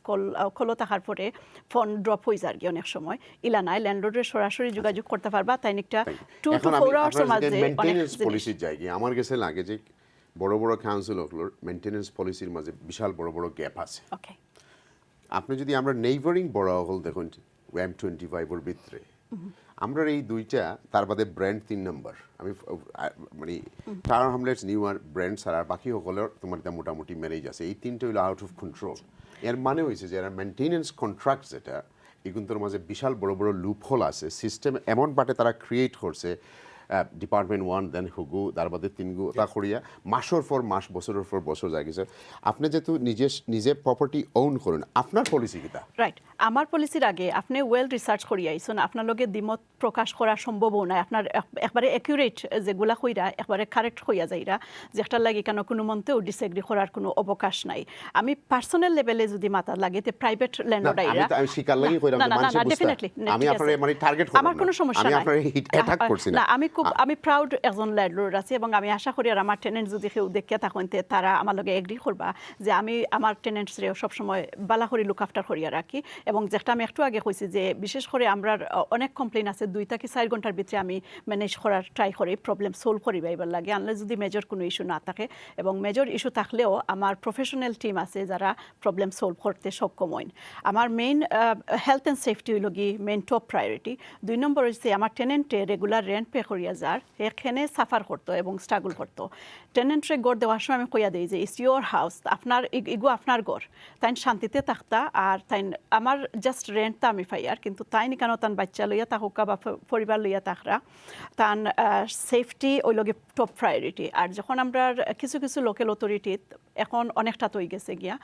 কল থাকার পরে ফোন ড্রপ হয়ে যায় অনেক সময় ইলা নাই ল্যান্ডলর্ডের সরাসরি যোগাযোগ করতে পারবা তাই একটা 2 to 4 আওয়ার্সের মাঝে মেইনটেনেন্স পলিসির জায়গায় আমার কাছে লাগে যে বড় বড় কাউন্সিলগুলোর মেইনটেনেন্স পলিসির মাঝে বিশাল বড় বড় গ্যাপ আছে। ওকে আপনি যদি আমরা নেইবারিং বড় হল দেখুন M25 এর ভিতরে আমরা এই দুইটা তার বাদে ব্র্যান্ড 3 নম্বর আমি মানে টাওয়ার হ্যামলেটস নিউ আর ব্র্যান্ড ছাড়া বাকি সকলের তোমার মোটামুটি ম্যানেজ আছে এই তিনটা হলো আউট অফ কন্ট্রোল। এর মানে হয়েছে যে এরা মেনটেনেন্স কন্ট্রাক্ট যেটা এগুলোর মাঝে বিশাল বড় বড় লুপ হোল আছে সিস্টেম এমন বাটে তারা ক্রিয়েট করছে ডিপার্টমেন্ট 1 দেন হুগু তার বাদে 3 গু তা করিয়া মাসের পর মাস বছরের পর বছর যায় গেছে। আপনি যেহেতু নিজে প্রপার্টি ওন করেন আপনার পলিসি কিতা রাইট আমার পলিসির আগে আপনি ওয়েল রিসার্চ করিয়া আইছেন আপনার লগে দ্বিমত প্রকাশ করা সম্ভব না আপনার একবারে অ্যাকুরেট যেগুলা কইরা একবারে কারেক্ট হইয়া যাইরা যেটার লাগি কেন কোনো মন্তেও ডিসএগ্রি করার কোনো অবকাশ নাই। আমি পার্সোনাল লেভেলে যদি মাথা লাগে তে প্রাইভেট ল্যান্ডলর্ড আইরা আমি শিকার লাগি কইরাম না মানুষ ডেফিনেটলি আমি আপনারে মানে টার্গেট করব আমার কোনো সমস্যা নাই আমি আপনারে হিট অ্যাটাক করছি না আমি প্রাউড একজন ল্যান্ডলর্ড আছি এবং আমি আশা করি আর আমার টেনেন্ট যদি কেউ দেখিয়া থাকেন তারা আমার লগে এগ্রি করবা যে আমি আমার টেনেন্টসরেও সবসময় বালা করে লুক আফটার করিয়া রাখি এবং যেটা আমি একটু আগে কইছি যে বিশেষ করে আমরা অনেক কমপ্লেন আছে 2 থেকে 4 ঘন্টার ভিতরে আমি ম্যানেজ করার ট্রাই করি প্রবলেম সলভ করিবা এবার লাগে আনলে যদি মেজর কোনো ইস্যু না থাকে এবং মেজর ইস্যু থাকলেও আমার প্রফেশনাল টিম আছে যারা প্রবলেম সলভ করতে সক্ষম হন। আমার মেইন হেলথ অ্যান্ড সেফটি হইল গিয়ে মেইন টপ প্রায়োরিটি। 2 নম্বর হচ্ছে আমার টেনেন্টে রেগুলার রেন্ট পে করিয়া যার এখানে সাফার করতো এবং স্ট্রাগল করতো। টেনেন্টরে গড় দেওয়ার সময় আমি কইয়া দিই যে ইটস ইউর হাউস আপনার ইগো আপনার গড় তাই শান্তিতে থাকতা আর তাই আমার জাস্ট রেন্টটা আমি পাইয়ার কিন্তু তাই কেন তান বাচ্চা লইয়া থাকুকা বা পরিবার লইয়া থাকরা তান সেফটি ওই লগে টপ প্রায়োরিটি। আর যখন আমরা কিছু কিছু লোকাল অথরিটি এখন অনেকটা তৈ গেছে গিয়া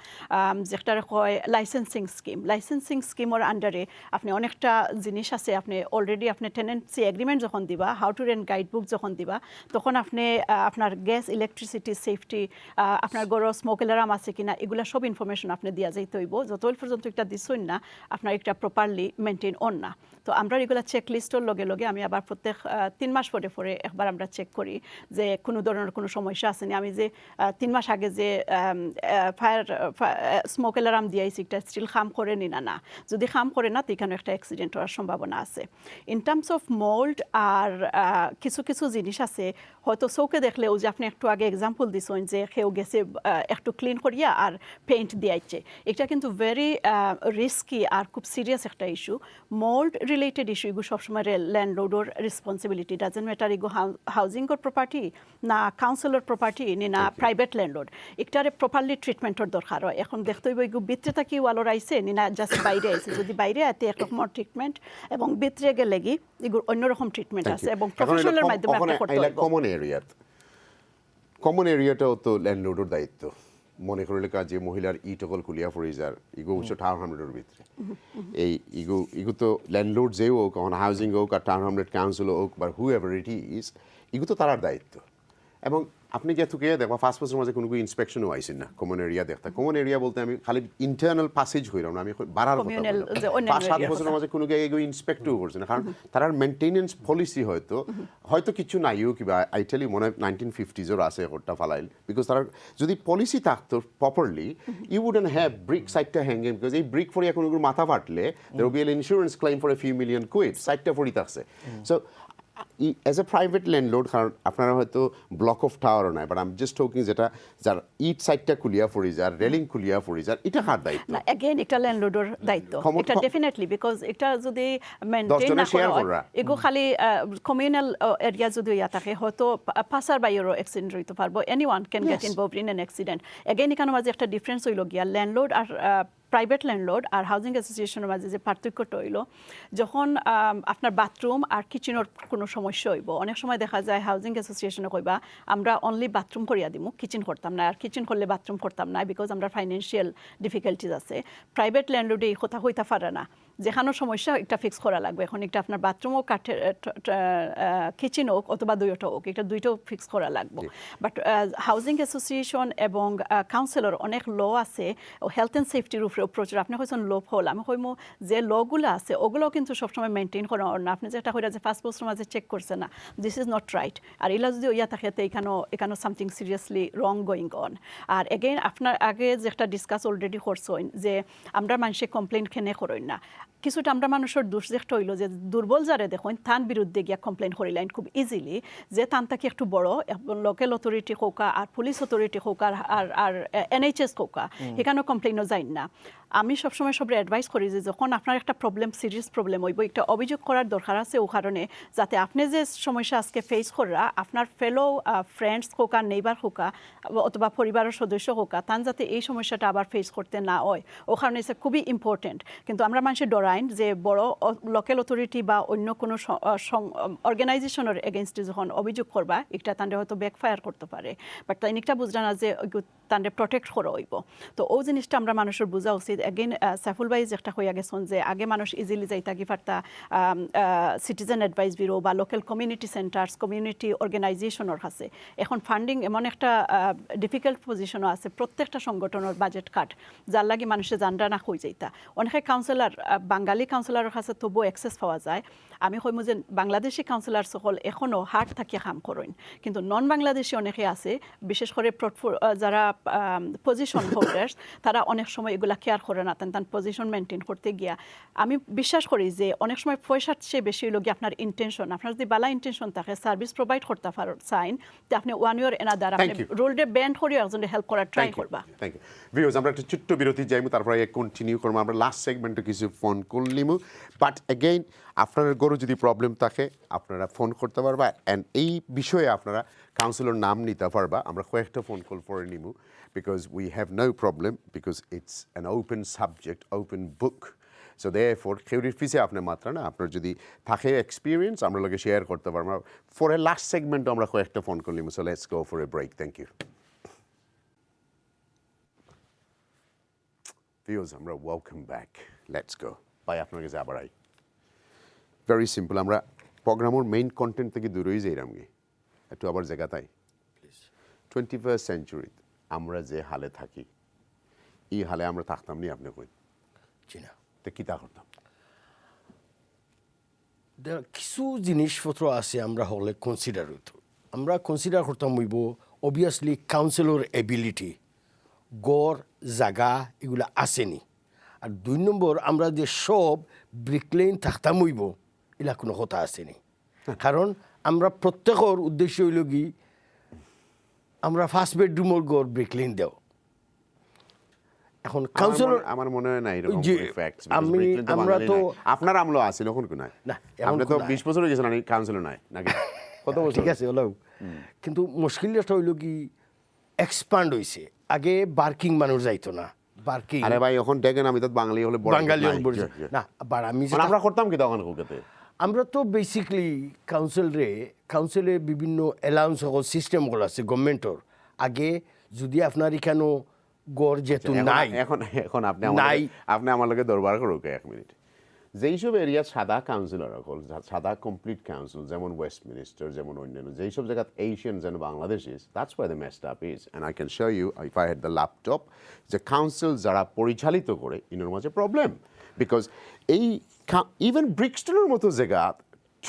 যেটা কয় লাইসেন্সিং স্কিমের আন্ডারে আপনি অনেকটা জিনিস আছে আপনি অলরেডি আপনি টেনেন্সি এগ্রিমেন্ট যখন দিবা how to rent guide book যখন দিবা তখন আপনি আপনার গ্যাস ইলেকট্রিসিটি সেফটি আপনার গড় স্মোক অ্যালার্ম আছে কিনা এগুলা সব ইনফরমেশন আপনি দিয়া যাইতে হইব যতক্ষণ পর্যন্ত একটা দিচ্ছেন না আপনার একটা প্রপারলি মেনটেন অন না। তো আমরা এগুলা চেক লিস্টের লগে লগে আমি আবার প্রত্যেক 3 মাস পরে পরে একবার আমরা চেক করি যে কোনো ধরনের কোনো সমস্যা আসেনি। আমি যে 3 মাস আগে যে ফায়ার স্মোক অ্যালার্ম দিয়েছি এটা স্টিল কাম করেনি না যদি কাম করে না তো এখানে একটা অ্যাক্সিডেন্ট হওয়ার সম্ভাবনা আছে। ইন টার্মস অফ মোল্ড আর কিছু কিছু জিনিস আছে হয়তো চৌকে দেখলেও যে আপনি একটু আগে এক্সাম্পল দিছেন যে কেউ গেছে একটু ক্লিন করিয়া আর পেইন্ট দিয়াইছে এটা কিন্তু ভেরি রিস্কি আর খুব সিরিয়াস একটা ইস্যু। মোল্ড রিলেটেড ইস্যু এগুলো সবসময় ল্যান্ডলর্ডের রেসপন্সিবিলিটি ডাজেন্ট ম্যাটার এগো হাউজিংর প্রপার্টি না কাউন্সিলর প্রপার্টি না প্রাইভেট ল্যান্ডলর্ড একটারে প্রপারলি ট্রিটমেন্টের দরকার হয়। এখন দেখতে হইব এগুলো ভিতরে থাকি ওয়ালর আইসে না জাস্ট বাইরে আইসে যদি বাইরে আতে একরকম ট্রিটমেন্ট এবং ভিতরে গেলে গিয়ে এগুলো অন্যরকম ট্রিটমেন্ট আছে এবং প্রফেশনালের মাধ্যমে আপনি করতে হইব। কমন এরিয়াটাও তো ল্যান্ডলর্ডের দায়িত্ব মনে করলে যে মহিলার ইটকল কুলিয়া ফরিজার ইগো উচ্চ টাউন হামলেটের ভিতরে এই ইগো তো ল্যান্ডলর্ড যে হোক এখন হাউজিং হোক আর টাউন হামলেট কাউন্সিল হোক বা হু এভার ইট ইজ ইগো তো তার দায়িত্ব। এবং আপনি যেহেতু কে দেখবা 5 বছরের মাঝে কোনো ইন্সপেকশনও আইসেন না কমন এরিয়া দেখতে। কমন এরিয়া বলতে আমি খালি ইন্টারনাল প্যাসেজ হইলাম না আমি বাড়ার কথা 5-7 বছরের মাঝে কোনো এগো ইন্সপেক্টও করছে না কারণ তার মেনটেনেন্স পলিসি হয়তো কিছু নাইও কিবা আই টেল ইউ মনে হয় 1950s আছে ওটা ফালাইল বিকজ তার যদি পলিসি থাকতো properly you wouldn't have brick সাইডটা হ্যাঙ্গিং বিকজ এই ব্রিক ফরিয়া কোনো মাথা ফাটলে there will be an insurance claim for a few million quid সাইডটা ফরি থাকছে। So as a private landlord কারণ আপনারা হয়তো ব্লক অফ টাওয়ারও নাই but I am just talking যেটা যার ইট সাইডটা খুলিয়া ফরি যার রেলিং খুলিয়া ফরি যার এটা কার দায়িত্ব? না এগেইন এটা ল্যান্ডলর্ডের দায়িত্ব এটা ডেফিনেটলি বিকজ এটা যদি মেইনটেইন না করা এগো খালি কমিউনাল এরিয়া যদি ইয়া থাকে হয়তো পাসার বাইরেও অ্যাক্সিডেন্ট হইতে পারবো anyone can get involved in an accident. Again এখানে মাঝে একটা ডিফারেন্স হইল গিয়া ল্যান্ডলর্ড আর প্রাইভেট ল্যান্ডলর্ড আর হাউজিং অ্যাসোসিয়েশনের মাঝে যে পার্থক্যটা হইল যখন আপনার বাথরুম আর কিচেনের কোনো সমস্যা হইব অনেক সময় দেখা যায় হাউজিং অ্যাসোসিয়েশনে কইবা আমরা অনলি বাথরুম করিয়া দিমু কিচেন করতাম না আর কিচেন করলে বাথরুম করতাম না বিকজ আমরা ফাইন্যান্সিয়াল ডিফিকাল্টিজ আছে। প্রাইভেট ল্যান্ডলর্ডে এই কথা হইতে পারে না যেখানে সমস্যা একটা ফিক্স করা লাগবে এখন একটা আপনার বাথরুমও কাঠের কিচেন হোক অথবা দুইটা হোক এটা দুইটাও ফিক্স করা লাগবে বাট হাউজিং অ্যাসোসিয়েশন এবং কাউন্সিলর অনেক ল আছে হেলথ অ্যান্ড সেফটির উপরে প্রচুর আপনি হয়েছেন লো হল আমি কইমু যে লগুলো আছে ওগুলোও কিন্তু সবসময় মেনটেন করা না আপনি যেটা কইরা যে 5 বছর মাঝে চেক করছে না দিস ইজ নট রাইট আর এলা যদি ইয়া থাকে এখানেও something seriously wrong going on আর এগেইন আপনার আগে যে একটা ডিসকাস অলরেডি করছেন যে আমরা মানুষে কমপ্লেন খেনে করেন না কিছুটা আমরা মানুষের দোষ দেখতে হইল যে দুর্বল যারে দেখুন তার বিরুদ্ধে গিয়া কমপ্লেন করিলেন খুব ইজিলি যে তান তাকে একটু বড় লোকাল অথরিটি হোকা আর পুলিশ অথরিটি হোকা আর NHS হোকা এখানেও কমপ্লেনও যায় না আমি সবসময় সবরে অ্যাডভাইস করি যে যখন আপনার একটা প্রবলেম সিরিয়াস প্রবলেম হইব একটা অভিযোগ করার দরকার আছে ও কারণে যাতে আপনি যে সমস্যা আজকে ফেস করা আপনার ফেলো ফ্রেন্ডস হোকা নেইবার হোকা অথবা পরিবারের সদস্য হোকা তান যাতে এই সমস্যাটা আবার ফেস করতে না হয় ও কারণে এটা খুবই ইম্পর্টেন্ট কিন্তু আমরা মানুষের ডরাইন যে বড় লোকাল অথরিটি বা অন্য কোনো অর্গানাইজেশনের এগেনস্টে যখন অভিযোগ করবা একটা তান্ডে হয়তো ব্যাকফায়ার করতে পারে বাট তাই একটা বুঝলা না যে তান্ডে প্রটেক্ট করা হইব তো ও জিনিসটা আমরা মানুষের বোঝা উচিত এগেইন সাইফুল ভাই যেটা হইয়া গেছেন যে আগে মানুষ ইজিলি যাইতা কি পারতা সিটিজেন অ্যাডভাইস ব্যুরো বা লোকাল কমিউনিটি সেন্টার্স কমিউনিটি অর্গানাইজেশনের কাছে এখন ফান্ডিং এমন একটা ডিফিকাল্ট পজিশনও আছে প্রত্যেকটা সংগঠনের বাজেট কাট যার লাগে মানুষের জানরা না হয়ে যাইতা অনেকে কাউন্সিলর বাঙালি কাউন্সিলরের কাছে তবুও অ্যাক্সেস পাওয়া যায় আমি কইমু যে বাংলাদেশি কাউন্সিলর সকল এখনও হার্ট থাকিয়ে কাম করেন কিন্তু নন বাংলাদেশি অনেকে আছে বিশেষ করে যারা পজিশন হোল্ডার্স তারা অনেক সময় এগুলা কেয়ার করে না তান পজিশন মেনটেন করতে গিয়া আমি বিশ্বাস করি যে অনেক সময় পয়সার চেয়ে বেশি হলো গিয়ে আপনার ইন্টেনশন আপনার যদি বালা ইন্টেনশন থাকে সার্ভিস প্রোভাইড করতে চাইন তো আপনি ওয়ান ইয়ার এনাদার আপনি রোলডে ব্যান্ড করে একজনের হেল্প করার ট্রাই করবা থ্যাংক ইউ ভিউয়ার্স আমরা একটা ছোট্ট বিরতি যাইমু তারপরে কন্টিনিউ করবো আমরা লাস্ট সেগমেন্টে কিছু ফোন কল নিমু বাট এগেইন আপনার গরু যদি প্রবলেম থাকে আপনারা ফোন করতে পারবা অ্যান্ড এই বিষয়ে আপনারা কাউন্সিলর নাম নিতে পারবা আমরা কয়েকটা ফোন কল পরে নিমু because we have no problem because it's an open subject open book so therefore খেউরির ফিসে আপনার মাত্রা না আপনার যদি থাকে এক্সপিরিয়েন্স আমরা লোকে শেয়ার করতে পারবো ফর এ লাস্ট সেগমেন্ট আমরা কয়েকটা ফোন কল নিমু so let's go for a break thank you viewers আমরা welcome back let's go by আপনার কাছে আবার আই ভেরি সিম্পল আমরা প্রোগ্রামের মেইন কন্টেন্ট থেকে দূরেই যাইলাম গিয়ে একটু আবার জায়গা তাই 21st সেঞ্চুরি আমরা যে হালে থাকি এই হালে আমরা থাকতাম নি আপনি কই চিনা তো কী তা করতাম কিছু জিনিসপত্র আছে আমরা হলে কনসিডার হইত আমরা কনসিডার করতাম হইব অবভিয়াসলি কাউন্সিলর এবিলিটি গড় জাগা এগুলো আসেনি আর 2 নম্বর আমরা যে সব ব্রিকলেন থাকতাম হইব এগুলা কোনো কথা আসেনি কারণ আমরা প্রত্যেকের উদ্দেশ্য হইল কি আমরা ফার্স্ট বেডরুমের গড় ব্রিকলেন দেও এখন কাউন্সিলর আমার মনে হয় না এরকম ফ্যাক্টস আমরা তো আপনার আমলো আছে তখন কোন না আপনি তো 20 বছর হয়ে গেছেন আমি কাউন্সিলর নাই নাকি কত বছর ঠিক আছে হলো কিন্তু মুশকিলটা হইল কি এক্সপান্ড হইছে আগে বার্কিং মানুষ যাইতো না বার্কিং আরে ভাই এখন দেখেন আমি তো বাঙালি হলে বাঙালি না আবার আমি আমরা করতাম কি তখন কলকাতায় আমরা তো বেসিকলি কাউন্সিলে বিভিন্ন অ্যালাউন্স সকল সিস্টেমগুলো আছে গভর্নমেন্টর আগে যদি আপনার এখানে গড় যেহেতু নাই এখন আপনি আমার লোকে দরবার করুক 1 মিনিট যেই সব এরিয়া সাদা কাউন্সিলর সাদা কমপ্লিট কাউন্সিল যেমন ওয়েস্টমিনিস্টার যেমন অন্যান্য যেই সব জায়গায় এশিয়ান যেন Bangladeshis that's why they messed up is and I can show you if I had the laptop যে কাউন্সিল যারা পরিচালিত করে ইনোর মাঝে প্রবলেম বিকজ এই ইভেন ব্রিক্সটনের মতো জায়গা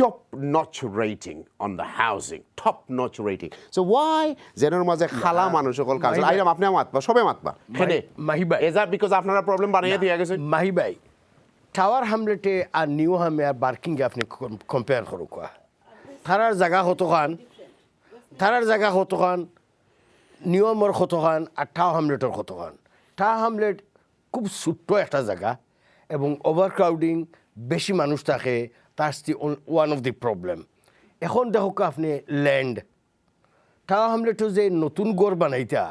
top notch rating on the housing top notch rating so why জেনার মাঝে খালা মানুষ সকল কাজ আইরাম আপনি মাতবা সবে মাতবা খেনে মাহি ভাই is that because আপনারা প্রবলেম বানিয়ে দিয়ে গেছেন মাহি ভাই টাওয়ার হামলেটে আর নিউ হামে আর বার্কিং আপনি কম্পেয়ার করো কোয়া থারার জায়গা কতখান নিউ হামের কতখান আর টাও হামলেটের কতখান টা হামলেট খুব ছোট্ট একটা জায়গা এবং ওভারক্রাউডিং বেশি মানুষ থাকে that's one of the problem এখন দেখো আপনি ল্যান্ড টাওয়ার হামলেটও যে নতুন গড় বানাইতা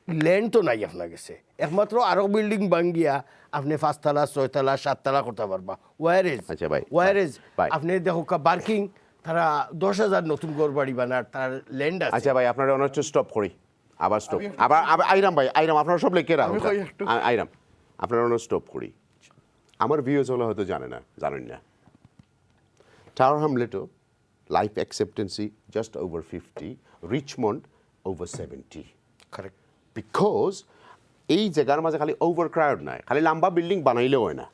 ল্যান্ড তো নাই আপনার কাছে একমাত্র আরো বিল্ডিং ভাঙ্গিয়া আপনি 5 তলা 6 তলা 7 তলা করতে পারবা ওয়ারেজ আপনি দেখো বার্কিং তারা 10,000 নতুন গড় বাড়ি বানার তার ল্যান্ড আছে আচ্ছা ভাই আপনারা অনেক স্টপ করি আবার স্টপ আবার আইরাম ভাই আইরাম আপনারা সব লেখে রাখুন আইরাম আপনারা অনেক স্টপ করি আমার ভিউজ হলো হয়তো জানেন না টাওয়ার হ্যামলেটও life acceptancy just over 50, Richmond over 70, correct because এই জায়গার মাঝে খালি ওভার ক্রাউড নাই, খালি লম্বা বিল্ডিং বানাইলেও হয় না,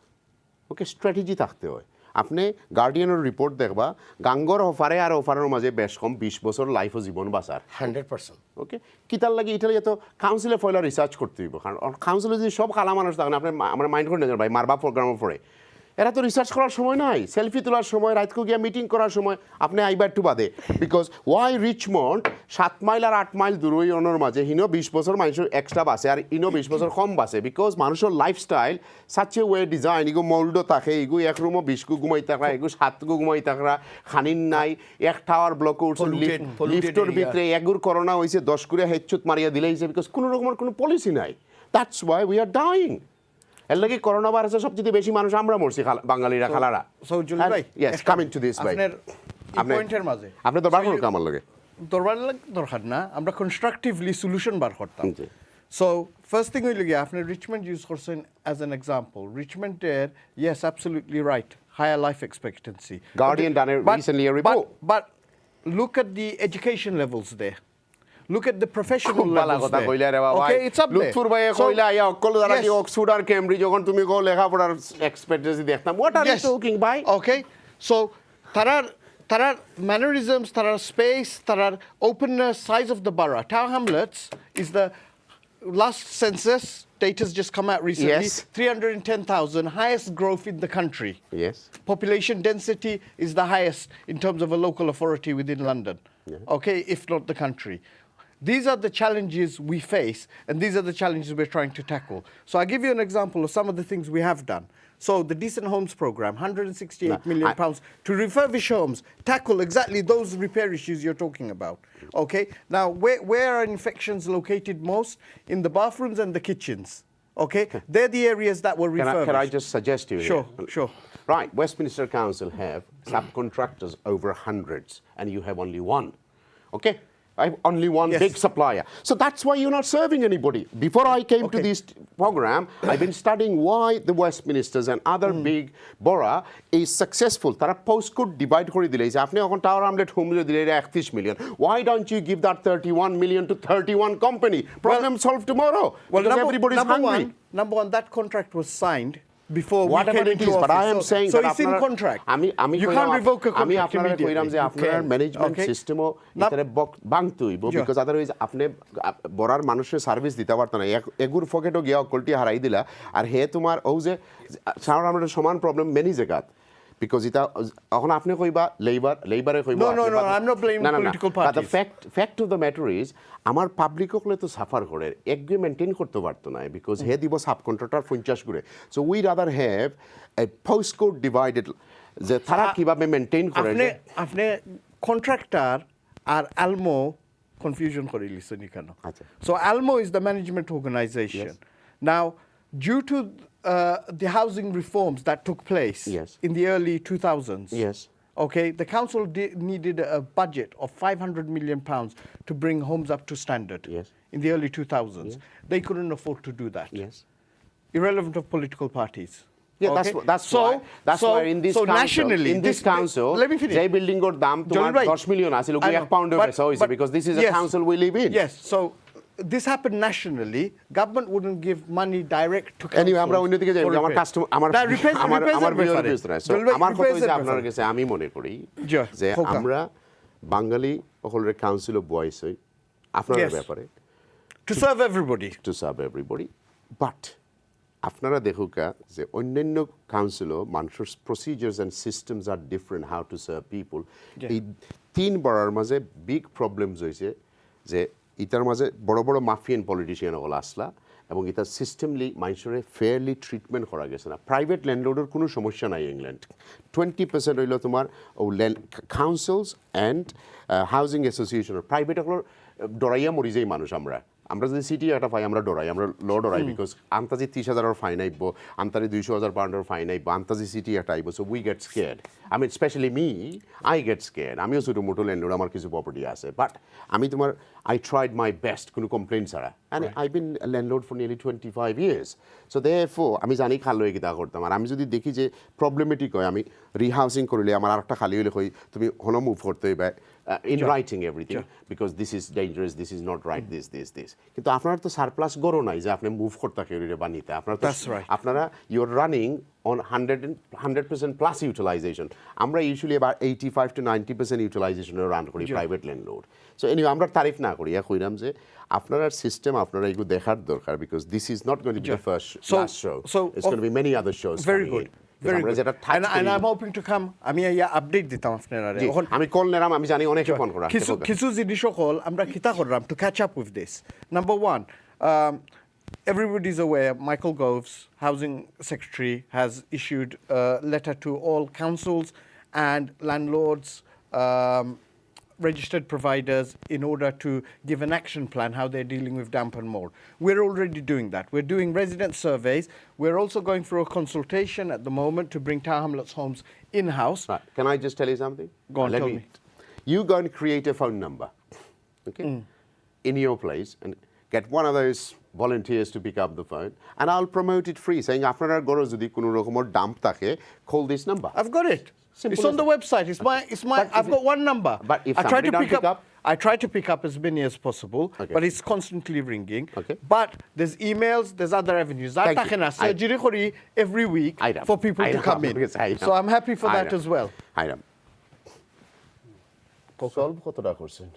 ওকে স্ট্র্যাটেজি থাকতে হয়। আপনি গার্ডিয়ানের রিপোর্ট দেখবা গাঙ্গর অফারে আর অফারের মাঝে বেশ কম 20 বছর লাইফ ও জীবন বাঁচার 100%। ওকে কিতার লাগে ইটালিয়া তো কাউন্সিলে ফয়লা রিসার্চ করতে হইব, কারণ কাউন্সিলে যদি সব খালা মানুষ থাকেন আপনি আমরা মাইন্ড করে নেবেন ভাই মারবা প্রোগ্রামের পরে এরা তো রিসার্চ করার সময় নাই, সেলফি তোলার সময়, রাতকে গিয়া মিটিং করার সময় আপনি আইবার একটু বাদে। বিকজ ওয়াই রিচমন্ড 7 মাইল আর 8 মাইল দূর ওই অনর মাঝে হিনো 20 বছর মানুষের এক্সট্রা বাসে আর ইনো 20 বছর কম বাসে, বিকজ মানুষের lifestyle such a way design, এগু মোল্ডও থাকে, এগু এক রুমও 20 গু ঘুমাই থাকা, এগু 7 গু ঘুমাই থাকা, খানিন নাই, এক টাওয়ার ব্লক উঠছে, লিফটের ভিতরে এগুর করোনা হয়েছে 10 করে হেডচুত মারিয়া দিলে হয়েছে, বিকজ কোনো রকমের কোনো পলিসি নাই। That's why we are dyeing. এর লাগে করোনা ভাইরাসে সবচেয়ে বেশি মানুষ আমরা মরছি বাঙালিরা খালারা। সৌজুল ভাই ইয়েস কামিং টু দিস ভাই আপনার পয়েন্টের মাঝে আপনি তো বার করুন আমার লাগে দরকার না, আমরা কনস্ট্রাকটিভলি সলিউশন বার করতাম। সো ফার্স্ট থিং হইল গিয়ে আপনি রিচমন্ড ইউজ করছেন অ্যাজ অ্যান এক্সাম্পল। রিচমন্ডের yes absolutely right, higher life expectancy. Guardian done recently a report. But look at the education levels there. Look at the professional levels there. Okay, it's up there. Lutfur ভাই কইলা ইয়া অকল যারা কি Oxford আর Cambridge যখন তুমি কো লেখাপড়ার expectancy দেখতাম, what are you talking by? Okay, so tarar mannerisms, tarar space, tarar openness, size of the borough. Tower Hamlets is the last census data's just come out recently. Yes. 310,000, highest growth in the country. Yes. Population density is the highest in terms of a local authority within London. Okay, if not the country. These are the challenges we face, and these are the challenges we're trying to tackle. So I'll give you an example of some of the things we have done. So the Decent Homes Programme, £168 million to refurbish homes, tackle exactly those repair issues you're talking about. Okay, now where are infections located most? In the bathrooms and the kitchens. Okay, they're the areas that were refurbished. Can I just suggest to you Sure, here? sure. Right, Westminster Council have subcontractors over hundreds, and you have only one. Okay? I have only one big supplier. So that's why you're not serving anybody. Before I came to this program, I've been studying why the Westminsters and other big borough is successful. Tara postcode divide করে দিলে যে আপনি এখন tower omelette home দিলে 31 million. Why don't you give that 31 million to 31 company? Problem solved tomorrow. Well, because everybody's hungry. Number one, that contract was signed before whatever we came it into is, office. but I am saying so that it's in contract. You can't revoke a আমি contract আপনারা কইরাম যে আপনার management সিস্টেমও ইতারে ভাঙতে হইব, because otherwise আপনি বড়ার মানুষের service দিতে পারত না, এগুর পকেটও গিয়া অকলটি হারাই দিলা আর হে তোমার ও যে সারা আমাদের সমান প্রবলেম মেনি জায়গাত, বিকজ এটা এখন আপনি কইবা লেবারে কইবা No, I'm not blaming political parties. But the fact of the matter is আমার পাবলিক হলে তো সাফার করে একগে মেনটেন করতে পারতো না, বিকজ হে দিব সাব কন্ট্রাক্টর 50 করে। So we rather have a postcode divided যে তারা কিভাবে মেনটেন করে। আপনি কন্ট্রাক্টর আর আলমো কনফিউশন করে লিছেন কেন? So ALMO is the management organization. Now, due to the housing reforms that took place in the early 2000s, okay, the council needed a budget of £500 million to bring homes up to standard in the early 2000s. They couldn't afford to do that. Irrelevant of political parties. Yeah, that's why in this council, nationally, in this council, let me finish. Jay building or dam tomar 10 million আছে লোক 1 pound of so is because this is a council we live in. Yes, so this happened nationally. Government wouldn't give money direct to council. Anyway, আমরা অন্যদিকে যাই, আমার customer আমার আমার কথা হইছে আপনার কাছে আমি মনে করি যে আমরা বাঙালি হলের কাউন্সিল অফ ভয়েস হই আপনাদের ব্যাপারে to serve everybody, but আপনারা দেখুকা যে অন্যান্য কাউন্সিলও মানুষের procedures and systems are different how to serve people. এই 3 বড়ার মাঝে বিগ প্রবলেমস হয়েছে যে ইতার মাঝে বড় বড় মাফিয়ান পলিটিশিয়ান হল আসলা এবং ইতার সিস্টেমলি মানুষের ফেয়ারলি ট্রিটমেন্ট করা গেছে না। প্রাইভেট ল্যান্ডলর্ডের কোনো সমস্যা নাই ইংল্যান্ড, 20% হইল তোমার ও কাউন্সিলস অ্যান্ড হাউজিং অ্যাসোসিয়েশনের প্রাইভেট হল ডরাইয়া মরি যাই মানুষ। আমরা যদি সিটি একটা পাই আমরা ডরাই, আমরা ল ডরাই, বিকজ আন্তাজি 30,000 ফাইন আইব, আন্তাজি 200,000 পাউন্ডের ফাইন আইব, আন্তাজি সিটি একটা আইব। So we get scared. I mean, especially me, I get scared. আমিও ছোটো মোটো ল্যান্ডলর্ড, আমার কিছু প্রপার্টি আছে, but I tried my best কোনো কমপ্লেইন ছাড়া and I've been a landlord for nearly 25 years so therefore আমি জানি খালি হয়ে কিতা করতাম আর আমি যদি দেখি যে প্রবলেমেটিক হয় আমি রিহাউসিং করলে আমার আরেকটা খালি হলে কই তুমি হনো মুভ করতে হইবে in writing everything because this is dangerous this is not right this কিন্তু আপনার তো সারপ্লাস গরো নাই যে আপনি মুভ করতে কেউরে বানিতে আপনার তো আপনারা you are running on 100% plus utilization আমরা usually about 85 to 90% utilization run করি প্রাইভেট ল্যান্ডলর্ড সো এনিওয়ে আমরা তারিফ না করি কইরাম যে আপনারা সিস্টেম আপনারা এগুলো দেখার দরকার because this is not going to be the first last show it's going to be many other shows very good very good and I'm hoping to come আমি আপডেট দিতাম আপনারা এখন আমি কল নিলাম আমি জানি অনেকে ফোন করা কিছু জিনিস কল আমরা কিতা করলাম to catch up with this number one everybody's aware Michael Gove's housing secretary has issued a letter to all councils and landlords registered providers in order to give an action plan how they're dealing with damp and mold. We're already doing that. We're doing resident surveys. We're also going through a consultation at the moment to bring Tower Hamlets homes in-house. Right. Can I just tell you something? Go on, tell me. You go and create a phone number, okay, in your place and get one of those volunteers to pick up the phone and I'll promote it free saying আপনার গরো যদি কোনো রকমের dump থাকে call this number. I've got it. It's on the website. It's my. I've got one number. But if I try to pick up, I try to pick up as many as possible. Okay. But it's constantly ringing. Okay. But there's emails. There's other avenues. Surgery every week for people to come in. So I'm happy for that as well. Solve কতটা করছেন?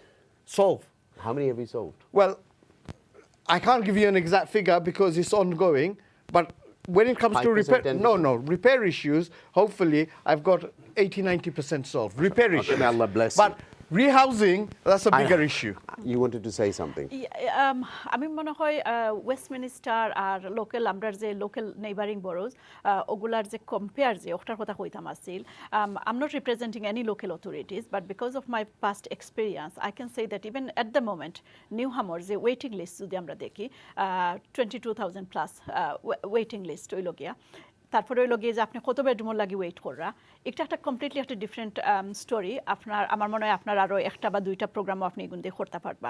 Solve. How many have you solved? Well, I can't give you an exact figure because it's ongoing. But when it comes to repair, 10%? repair issues, hopefully I've got 80-90% solved. Repair issues. May Allah bless but rehousing, that's a bigger issue. You wanted to say something. আমি মনে হয় Westminster আর local আমরা যে local neighbouring Baroj ওগুলার যে compare যে ওটার কথা কইতাম আসিল I'm not representing any local authorities but because of my past experience I can say that even at the moment নিউ হামর যে ওয়েটিং লিস্ট যদি আমরা দেখি 22,000 প্লাস ওয়েটিং লিস্ট হইল গিয়া তারপরে হইল গিয়ে যে আপনি কত বেডরুমের লাগি ওয়েট করা একটা কমপ্লিটলি একটা ডিফারেন্ট স্টোরি আপনার আমার মনে হয় আপনার আরও একটা বা দুইটা প্রোগ্রামও আপনি এগুন দিয়ে করতে পারবা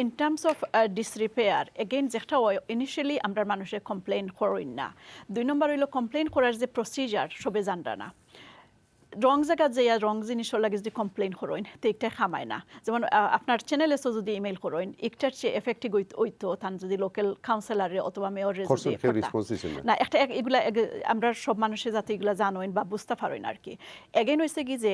ইন টার্মস অফ ডিসরিপেয়ার এগেইন যেটা ইনিশিয়ালি আমরা মানুষের কমপ্লেন করেন না 2 নম্বর হইল কমপ্লেন করার যে প্রসিজার সবে জানরা না রং জায়গা যে রং জিনিসের লাগে যদি কমপ্লেন করেন তো একটা খামায় না যেমন আপনার চ্যানেলে যদি ইমেল করেন একটার চেয়ে এফেক্টিভ হইতো তান যদি লোকাল কাউন্সিলরে অথবা মেয়রের না একটা এগুলা আমরা সব মানুষের যাতে এগুলা জানেন বা বুঝতে পারেন আর কি এগেইন হয়েছে কি যে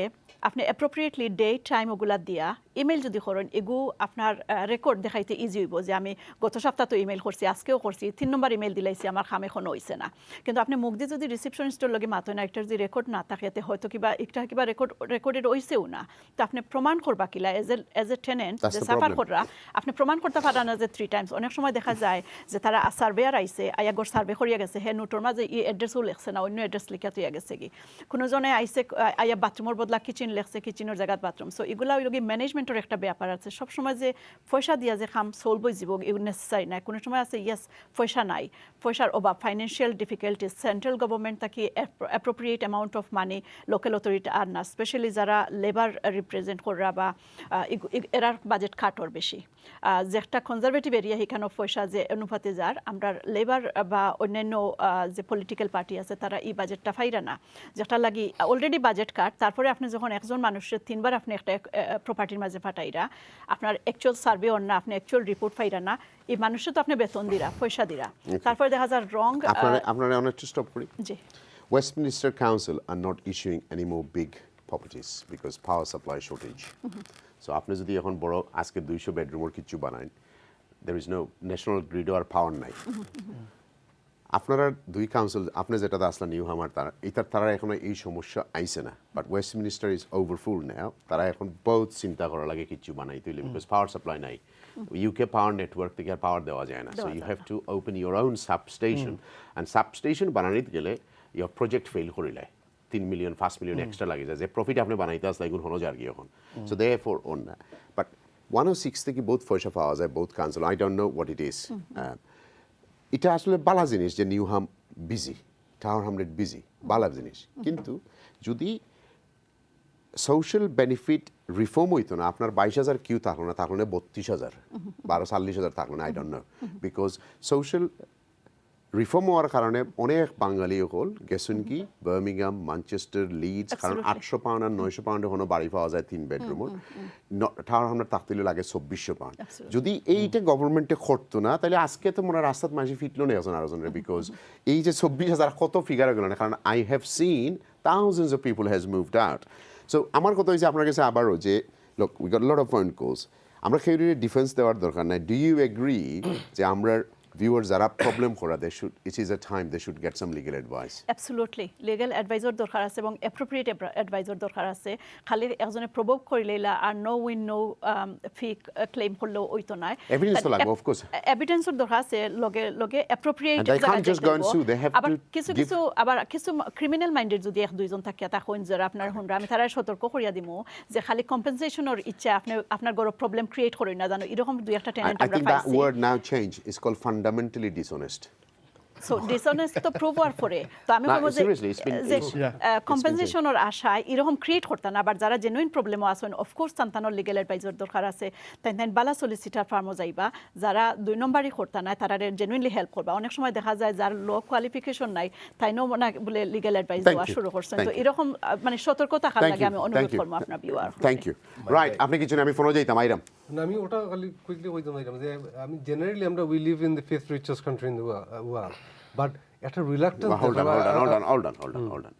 আপনি অ্যাপ্রোপ্রিয়েটলি ডেট টাইম ওগুলা দিয়া ইমেল যদি করেন এগু আপনার রেকর্ড দেখাইতে ইজি হইব যে আমি গত সপ্তাহ তো ইমেল করছি আজকেও করছি 3 নম্বর ইমেল দিলাইছি আমার খাম এখনো হইছে না কিন্তু আপনি মুখ দিয়ে যদি রিসেপশনিস্টের লগে মাতো না একটা যদি রেকর্ড না থাকে হয়তো কিবা একটা কিবা রেকর্ডেড হইছেও না তো আপনি প্রমাণ করবা কিলা এজ এ টেনেন্ট যে সাফার কররা আপনি প্রমাণ করতে পারেন না যে 3 টাইমস অনেক সময় দেখা যায় যে তারা সার্ভেয়ার আইছে আয়াগর সার্ভে করিয়া গেছে হে নোটর মাঝে ই অ্যাড্রেসও লেখছে না অন্য অ্যাড্রেস লিখা তুই গেছে কি কোনো জনে আইছে আয়া বাথরুমের বদলা কিচেন লেখছে কিচেনের জায়গাত বাথরুম সো এগুলা ওই লগে ম্যানেজমেন্টের একটা ব্যাপার আছে সব সময় যে পয়সা দিয়া যে কাম সলভ হয়ে যাব এগুলো নেসেসারি না কোনো সময় আছে ইয়েস পয়সা নাই পয়সার অভাব ফাইন্যান্সিয়াল ডিফিকাল্টিস সেন্ট্রাল গভর্নমেন্ট তাকে appropriate amount of money local authority আর না স্পেশালি যারা লেবার রিপ্রেজেন্ট করা বা এরার বাজেট কাটর বেশি যে একটা কনজারভেটিভ এরিয়া এখানে পয়সা যে অনুপাতে যার আমরা লেবার বা অন্যান্য যে পলিটিক্যাল পার্টি আছে তারা এই বাজেটটা ফাইরা না যেটা লাগি অলরেডি বাজেট কাট তারপরে আপনি যখন একজন মানুষের 3 বার আপনি একটা প্রপার্টির মাঝে ফাটাইরা আপনার অ্যাকচুয়াল সার্ভে অন না আপনি অ্যাকচুয়াল রিপোর্ট ফাইরা না এই মানুষের তো আপনি বেতন দিরা পয়সা দিরা তারপরে দেখা যায় রং আপনারা অনেক স্টপ করি জি Westminster Council are not issuing any more big properties because power supply shortage. So আপনি যদি এখন বড় আজকে 200 বেডরুমের কিছু বানান there is no national grid or power নাই আপনারা দুই কাউন্সিল আপনি যেটা আসলে নিউ হামার তারা এখন এই সমস্যা আইছে না but Westminster is overfull now তারা এখন বহুত চিন্তা করা লাগে কিছু বানাই তুইলে বিকজ পাওয়ার সাপ্লাই নাই ইউকে পাওয়ার নেটওয়ার্ক থেকে আর পাওয়ার দেওয়া যায় না so you have to open your own substation and substation বানানিতে গেলে ইউর প্রজেক্ট ফেল করিলে 3 মিলিয়ন 5 মিলিয়ন এক্সট্রা লাগে যায় যে প্রফিট আপনি বানাইতে আসলে এগুলো হনো যার কি এখন সো দে ফর ওন না বাট 106 থেকে বহুত পয়সা পাওয়া যায় বহুত council I don't know what it is এটা আসলে বালা জিনিস যে নিউ হাম বিজি টাওয়ার হামলেট বিজি বালা জিনিস কিন্তু যদি সোশ্যাল বেনিফিট রিফর্ম হইতো না আপনার 22,000 কিউ থাকলো না, থাকলো না 32,000, 40,000 থাকলো না, I don't know, because social reform হওয়ার কারণে অনেক বাঙালি হল গেছেন কি বার্মিংহাম, ম্যানচেস্টার, লিডস, কারণ 800 পাউন্ড আর 900 পাউন্ডে কোনো বাড়ি পাওয়া যায় 3 বেডরুমের, টাওয়ার আমরা থাকতে লাগে 2400 পাউন্ড। যদি এইটা গভর্নমেন্টে করতো না তাহলে আজকে তো মনে রাস্তাত মাঝে ফিটলো না একজন আরেকজনের, বিকজ এই যে 24,000 কত ফিগার গেল না, কারণ I have seen thousands of people has moved out. So আমার কথা হয়েছে আপনার কাছে আবারও যে লোক we got lot of point course, আমরা কেউ ডিফেন্স দেওয়ার দরকার নাই। ডু ইউ এগ্রি যে আমরা viewers যারা প্রবলেম করা they should, it is a time they should get some legal advice? Absolutely, legal advisor দরকার আছে এবং appropriate advisor দরকার আছে। খালি একজনে প্রভোগ করিলেলা আর no win no fee claim করলেও হইতো না, evidence তো লাগবে, of course এভিডেন্সের দরকার আছে, লগে লগে appropriate and they can't just go and sue, they have আবার to কিছু give- কিছু আবার কিছু ক্রিমিনাল মাইন্ডেড যদি এক দুইজন থাকিয়া তা হইন যারা আপনার হুনরা আমি তারা সতর্ক করিয়া দিমু যে খালি কম্পেনসেশনের ইচ্ছা আপনি আপনার গরো প্রবলেম ক্রিয়েট করেন না, জানো এরকম দুই একটা টেনেন্ট I আমরা think that পাইছি। word now change is called fundamentally dishonest. So dishonest তো প্রুভ হওয়ার পরে তো আমি না, বলবো যে seriously, it's been- যে it's কম্পেনসেশনের আশায় এরকম ক্রিয়েট করতেন, আবার যারা জেনুইন প্রবলেমও আছেন অফকোর্স তান্তানোর লিগেল অ্যাডভাইজার দরকার আছে, তাই তাই বালা সলিসিটার ফার্মও যাইবা, যারা 2 নম্বরই করতে নাই তারা জেনুইনলি হেল্প করবা। অনেক সময় দেখা যায় যার লো কোয়ালিফিকেশন নাই তাইনও মনে বলে লিগেল অ্যাডভাইস Thank দেওয়া you. শুরু করছেন, Thank তো you. এরকম মানে সতর্ক থাকার Thank লাগে you. আমি Thank অনুরোধ you. করবো আপনার ভিউয়ার। Thank you. Right, আপনি কিছু না আমি ফোনও যাইতাম আইরাম। না আমি ওটা খালি কুইকলি কইতে চাইলাম যে আমি জেনারেলি আমরা we live in the fifth richest country in the world, but একটা reluctance Hold on.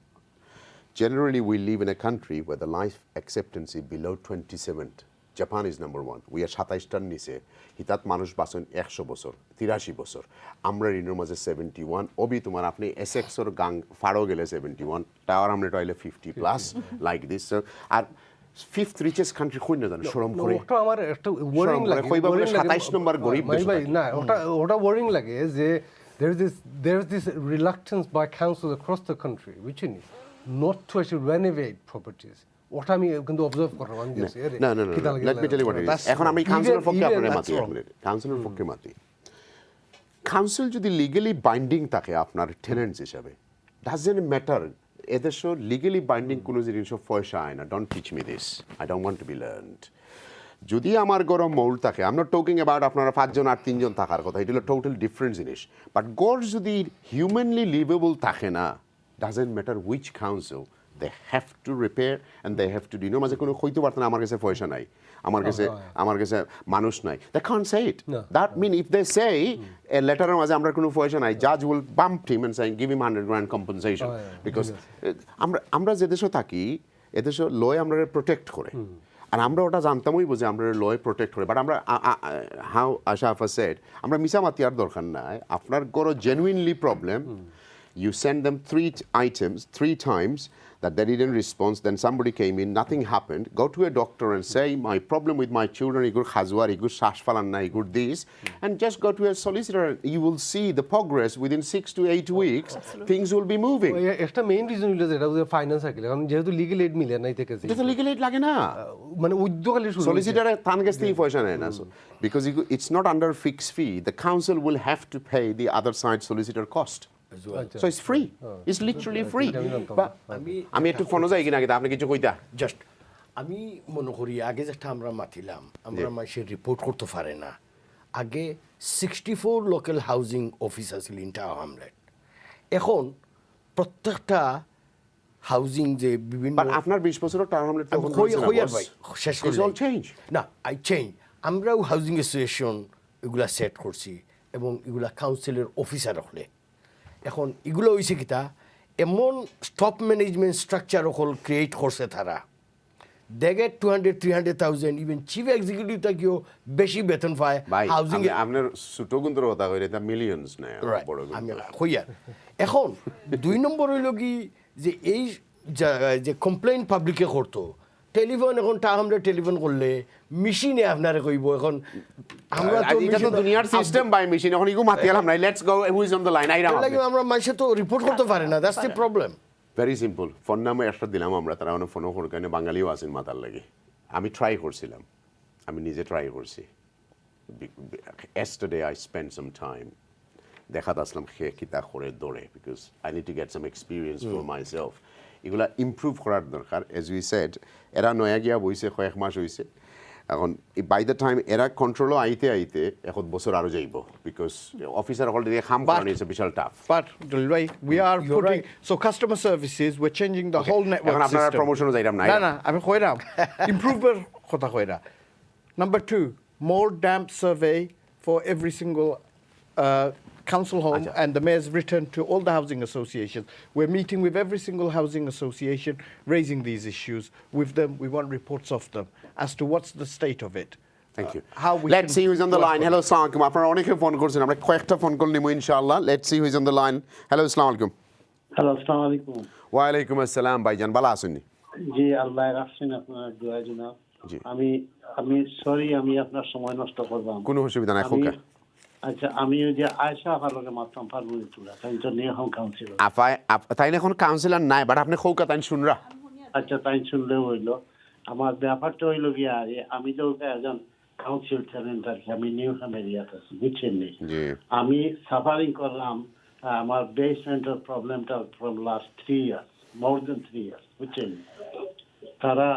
Generally, we live in a country where the life expectancy below 27. Japan is number 1. We are 27টার নিচে হিতাত মানুষ বাঁচেন 100 বছর, 83 বছর। আমরা রিনোর মাঝে 71, অবি তোমার আপনি এসেক্সর গাং ফাড়ো গেলে 71, টাওয়ার আমরা টয়লে 50 প্লাস লাইক দিস। আর ফিফথ রিচেস্ট কান্ট্রি কই না জানো শরম করে, ওটা আমার একটা ওয়ারিং লাগে, কইবা বলে 27 নম্বর গরিব দেশ ভাই না ওটা ওয়ারিং লাগে যে there's this reluctance by councils across the country which is not to actually renovate properties. ওটা আমি কিন্তু অবজার্ভ করলাম আমি দেখছি না let me tell you what it is. এখন আমি কাউন্সিলের পক্ষে আপনার মাতি, কাউন্সিলের পক্ষে মাতি। কাউন্সিল যদি লিগালি বাইন্ডিং থাকে আপনার টেনেন্টস হিসাবে, ডাজন্ট ম্যাটার, এদেশে লিগালি বাইন্ডিং কোনো জিনিস পয়সা আয় না। Don't teach me this, I don't want to be learned. যদি আমার গড় মৌল থাকে, I am not talking about আপনারা 5 জন আর 3 জন থাকার কথা, এটা হলো টোটাল ডিফারেন্ট জিনিস, বাট গড় যদি হিউম্যানলি লিভেবল থাকে না, doesn't matter which council, they have to repair and they have to do. মাঝে কোনো কইতে পারতেন আমার কাছে পয়সা নাই, আমার কাছে মানুষ নাই, they can't say it. That mean if they say a লেটারের মাঝে আমরা কোনো পয়সা নাই, জাজ will bump him and say give him 100 grand compensation, because আমরা যে দেশে থাকি এদেশে লয় আমরা প্রোটেক্ট করে, আর আমরা ওটা জানতামই বুঝে আমরা লয় প্রোটেক্ট করে, বাট আমরা হাউ আশাফা সেড আমরা মিসামাতি আর দরকার নাই। আপনার গড় genuinely problem, you send them 3 times that they didn't respond, then somebody came in, nothing happened, go to a doctor and say my problem with my children igur khazwar igur shashfalanna igur this, and just go to a solicitor, you will see the progress within 6 to 8 weeks. Things will be moving. একটা main reason হলো যেটা finance cycle, কারণ যেহেতু legal add মিলে নাই থেকে এটা তো লিগ্যাল এড লাগে না, মানে উদ্যোগালি শুরু সলিসিটারে থান গেছ থেকে পয়সা নেয় না, because it's not under fixed fee, the council will have to pay the other side solicitor cost. So it's free. It's literally free. আমি একটু ফোন যাই কিনা আপনি কিছু কইতা জাস্ট আমি মনে করি আগে যেটা আমরা মাতিলাম আমরা মানুষের রিপোর্ট করতে পারে না, আগে 64 লোকাল হাউজিং অফিস আছিল ইন টাওয়ার হামলেট, এখন প্রত্যেকটা হাউজিং যে বিভিন্ন আপনার 20 বছরের টাওয়ার হামলেট তখন শেষ চেঞ্জ না, আই চেঞ্জ, আমরাও হাউজিং অ্যাসোসিয়েশন এগুলা সেট করছি এবং এগুলা কাউন্সিলের অফিসার হলে, এখন এগুলো হয়েছে কিতা এমন স্টপ ম্যানেজমেন্ট স্ট্রাকচার হল ক্রিয়েট করছে তারা, they get 200,000-300,000, even chief executive থেকেও বেশি বেতন পায় হাউজিং। আপনার ছোট গুন্তর কথা কইরে তা মিলিয়নস না বড় আমি কইয়া। এখন 2 নম্বর হইল কি যে এই যে কমপ্লেইন পাবলিকে করতো, টেলিফোন এখন আমরা টেলিফোন করলে মেশিনে আপনারে কইব, এখন আমরা তো এটা তো দুনিয়ার সিস্টেম বাই মেশিন, এখন ইগো মাতিয়ালাম নাই, let's go who is on the line, আইরা আমরা মানুষে তো রিপোর্ট করতে পারে না, that's the problem. Very simple, phone number একটা দিলাম আমরা, তারা মানে ফোনও করে কেন বাঙালিও আছেন মাতার লাগে, আমি ট্রাই করছিলাম, আমি নিজে ট্রাই করছি, yesterday I spent some time দেখাত আসলাম কিতা করে দৌড়ে, because I need to get some experience for myself. এগুলা ইমপ্রুভ করার দরকার এজ উই সেড এরা নয়া গিয়া বইছে কয়েক মাস হইছে এখন বাই দ্য টাইম এরা কন্ট্রোলও আইতে আইতে এখন বছর আরো যাইব বিকজ অফিসার অলরেডি খাম করা নিয়েছে বিশাল tough But we are putting so customer services. We're changing the whole network এখন আপনারা system. প্রমোশনও যাইরাম না না আমি কইরাম improver কথা কইরা. Number 2, more damp survey for every single council home and the mayor's written to all the housing associations. We're meeting with every single housing association, raising these issues with them. We want reports of them as to what's the state of it. Thank you. How we Let's can see who's on the work line. on Hello, assalamu alaikum. আপনারা অনেকে phone করছেন আমরা কয়েকটা phone call নিব ইনশাআল্লাহ. Let's see who's on the line. Hello, assalamu alaikum. Hello আসসালামু আলাইকুম ওয়া আলাইকুম আসসালাম ভাইজান ভালো আছেন জি আল্লাহ রাখছেন আপনার দোয়া জনাব জি আমি সরি আমি আপনার সময় নষ্ট করলাম কোনো অসুবিধা নাই খোকা আচ্ছা আমি ওই যে আয়শা ভালোকে মাত্রাম পারবো তুলা তাই তো নিয়ে হম কাউন্সিলর তাই এখন কাউন্সিলর নাই বাট আপনি খোকা তাই শুনরা আচ্ছা তাই শুনলে হইলো আমার ব্যাপারটা হইলো গিয়া আমি তো একজন কাউন্সিল ছিলেন আর কি আমি নিউ এরিয়াতে আছি বুঝছেন নি আমি সাফারিং করলাম আমার বেসমেন্টের প্রবলেমটা from last 3 years more then 3 years বুঝছেন তারা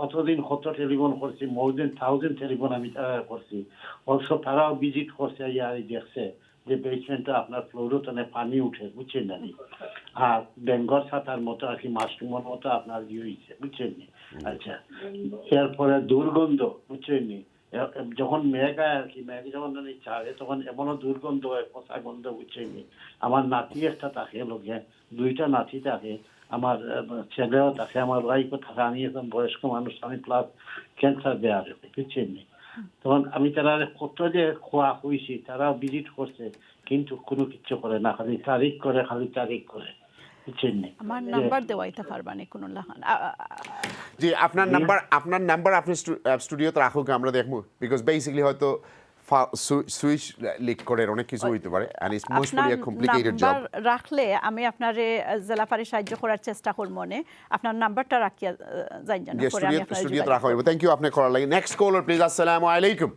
কতদিন কত টেলিফোন করছি মোর দেন 1000 টেলিফোন আমি করছি অলসো তারাও ভিজিট করছে আর দেখছে যে বেসমেন্টে আপনার ফ্লোরটানে পানি উঠে বুঝছেন না আর বেঙ্গল ছাতার মতো আর কি মাশরুমের মতো আপনার হয়েছে বুঝছেন নি আচ্ছা এরপরে দুর্গন্ধ বুঝছেন নি যখন মেঘ আয় আর কি মেঘ যখন ছাড়ে তখন এমনও দুর্গন্ধ হয় পচা গন্ধ বুঝছেন নি আমার নাতি একটা থাকে লোকে 2টা নাতি থাকে আমার ছেলেও থাকে আমার ওয়াইফও থাকে আমি এখন বয়স্ক মানুষ আমি প্লাস ক্যান্সার দেওয়া যাবে বুঝছেন নি তখন আমি তারা কত যে খোয়া হয়েছি তারা ভিজিট করছে কিন্তু কোনো কিছু করে না খালি তারিখ করে বুঝছেন নি আমার নাম্বার দেওয়াইতে পারবানি কোনো লাহান জি আপনার নাম্বার আপনি স্টুডিওতে রাখুক আমরা দেখবো বিকজ বেসিক্যালি হয়তো সুইচ লিক করে অনেক কিছু হইতে পারে and it's mostly a complicated job রাখলে আমি আপনারে জেলা পারে সাহায্য করার চেষ্টা করব মনে আপনার নাম্বারটা রাখিয়া যাই জানা করে আমি আপনার স্টুডিওতে রাখা হইব থ্যাংক ইউ আপনি করার লাগি নেক্সট কলার প্লিজ আসসালামু আলাইকুম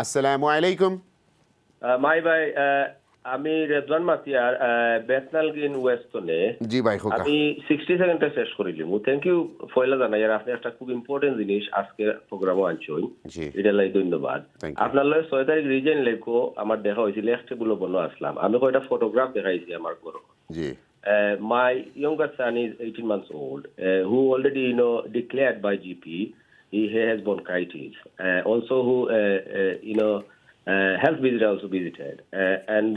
আসসালামু আলাইকুম মাই ভাই আমি রেদওয়ান মাতিয়ার বেতনালগিন ওয়েস্টনে জি ভাই খোকা আমি 60 সেকেন্ডে শেষ করিলাম থ্যাংক ইউ ফয়লা জানাই আর আপনি একটা খুব ইম্পর্টেন্ট জিনিস আজকে প্রোগ্রামে আনছেন এটা লাই ধন্যবাদ আপনার লয় 6 তারিখ রিজন লেখো আমার দেখা হয়েছিল একটা গুলো বনো আসলাম আমি কয়টা ফটোগ্রাফ দেখাইছি আমার ঘর জি my younger son is 18 months old who already declared by GP he has bronchitis also who health visitor also visited and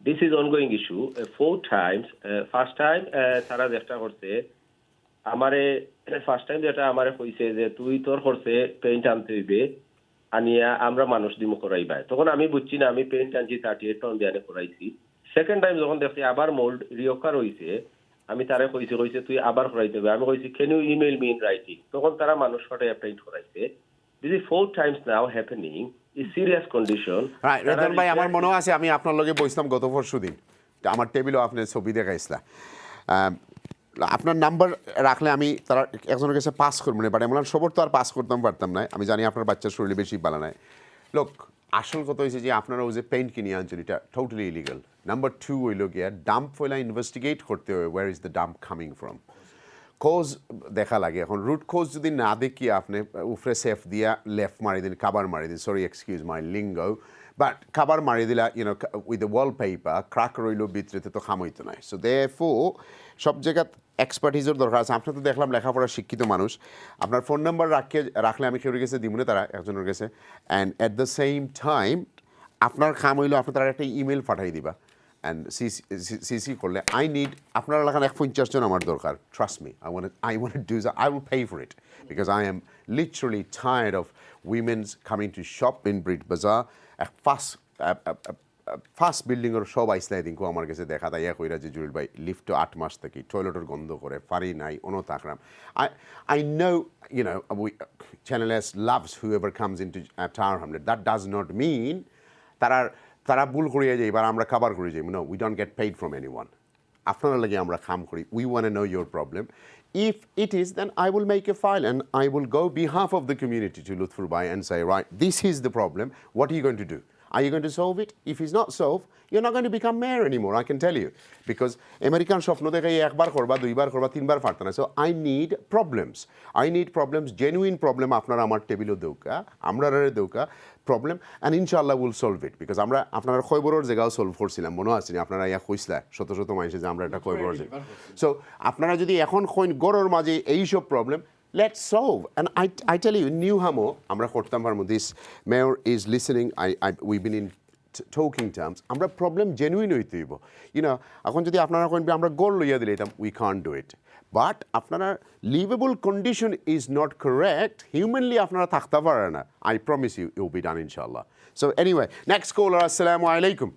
this is ongoing issue 4 times first time তারা চেষ্টা করছে আমারে ফার্স্ট টাইম যেটা আমারে কইছে যে তুই তোর করছে পেইন্ট আনতে হইবে আনিয়া আমরা মানুষ দিমু করাইবা তখন আমি বুঝছি না আমি পেইন্ট আনছি 38 টন দিয়ে করাইছি সেকেন্ড টাইম যখন দেখছি আবার মোল্ড রিওকার হইছে আমি তারে কইছে তুই আবার করাইতে হবে আমি কইছি can you email me in writing তখন তারা মানুষ ফটো পেইন্ট করাইছে this is 4 times now happening is serious condition right Ratan ভাই আমার মনে আছে আমি আপনার লগে বসতাম গত পরশুদিন আমার টেবিলও আপনি ছবি দেখাইছিলা আপনার নাম্বার রাখলে আমি তারা একজনের কাছে পাস করবো না বাট এমন সবর তো আর পাস করতাম পারতাম না আমি জানি আপনার বাচ্চার শরীরে বেশি ভালো নাই লোক আসল কথা হয়েছে যে আপনারা ওই যে পেইন্ট কিনে আনছেন এটা টোটালি ইলিগাল নাম্বার 2 হইল গিয়া ডাম্প ফয়লা ইনভেস্টিগেট করতে হবে where is the dump coming from কোজ দেখা লাগে এখন রুট কোজ যদি না দেখি আপনি উফরে সেফ দিয়া লেফট মারি দিন কাবার মারি দিন sorry excuse my lingo but কাবার মারি দিলা with the wall paper crack রইল ভিতরেতে তো খামইতো নাই সো দেয়ারফোর সব জায়গাত এক্সপার্টিজের দরকার আছে আপনার তো দেখলাম লেখাপড়া শিক্ষিত মানুষ আপনার ফোন নাম্বার রাখলে আমি কেউ গেছে দিমুনে তারা একজনের কাছে and at the same time আপনার খাম হইলো আপনি তারা একটা ইমেল পাঠাই দিবা and CC করলে I need আপনার এলাকার 50 জন আমার দরকার trust me I want to do that I will pay for it because I am literally tired of women's coming to shop in Brit Bazaar first building এর সব আইসলাই দিনকো আমার কাছে দেখা দেয় কইরা যে জুরিল ভাই লিফট 8 মাস থেকে টয়লেটের গন্ধ করে পারি নাই on তাকরাম I know Channel S loves whoever comes into Tower Hamlet that does not mean তারা ভুল করিয়া যাই এবার আমরা খাবার করে যাই no we don't get paid from anyone আপনারা লাগে আমরা কাম করি we want to know your problem if it is then I will make a file and I will go behalf of the community to Lutfur ভাই and say right this is the problem what are you going to do Are you going to solve it? If it's not solved, you're not going to become mayor anymore, I can tell you. Because American স্বপ্ন দেখে একবার করবা, দুইবার করবা, তিনবার পারত না। So I need problems, genuine problem আপনারা আমার টেবিলও দেউকা, আমরা দেউকা problem, and inshallah we'll solve it. Because আমরা আপনারা খয়বরের জায়গাও সলভ করছিলাম, মনে আছে আপনারা ইয়া কইছিলা শত শত মানুষ যে আমরা এটা খয়বরের জায়গা। So আপনারা যদি এখন কইন গরর মাঝে এইসব problem, let's solve. And I tell you, New Hamo, আমরা করতাম পারমু, this mayor is listening, we've been in talking terms, আমরা প্রবলেম জেনুইন হইতে হইব। এখন যদি আপনারা কইন আমরা গোল লইয়া দিলাম, we can't do it. But আপনারা livable condition is not correct, humanly আপনারা থাকতে পারে না, I promise you, it will be done inshallah. So anyway, next caller, assalamu alaikum.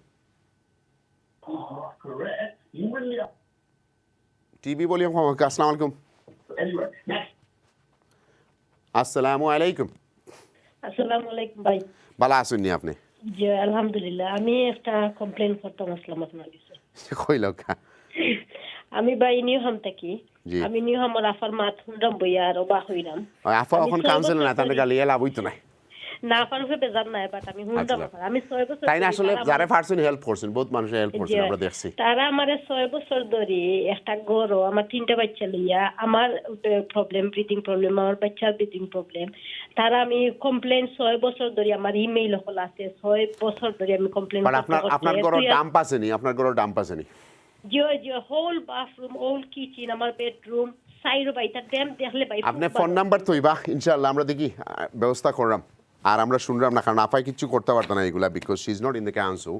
Correct. Humanly. TV volume কম, আসসালামু আলাইকুম। Anyway, next. আসসালামু আলাইকুম। আসসালামু আলাইকুম ভাই। ভালো আছেন নি আপনি? জি আলহামদুলিল্লাহ। আমি একটা কমপ্লেন করতাম আসলাম আপনার কাছে। কই লোকা? আমি ভাই নিউহাম থাকি। আমি নিউহামর আফার মাত হুন্ডাম বইয়া আর অবাক হইলাম। আফা এখন কাউন্সিল না, তাহলে গালি এলা বইতো না। না পারবে বেজার নাই, বাট আমি হুন্ডাম। আমি 6 বছর তাই না, আসলে যারা পারছেন হেল্প করছেন, বহুত মানুষ হেল্প করছেন, আমরা দেখছি। তারা আমারে 6 বছর ধরে একটা গরো, আমার 3টা বাচ্চা লইয়া, আমার প্রবলেম, ব্রিদিং প্রবলেম, আমার বাচ্চার ব্রিদিং প্রবলেম, তারা আমি কমপ্লেন 6 বছর ধরে, আমার ইমেইল হল আছে, 6 বছর ধরে আমি কমপ্লেন করতে। আপনার গরো ডাম্প আছে নি? আপনার গরো ডাম্প আছে নি? জি হোল বাথরুম, হোল কিচেন, আমার বেডরুম, সাইড বাইটা ড্যাম দেখলে ভাই। আপনি ফোন নাম্বার তৈবা, ইনশাআল্লাহ আমরা দেখি ব্যবস্থা করলাম। আর আমরা শুনলাম না, কারণ আপাই কিছু করতে পারতো না এগুলা, because she is not in the council,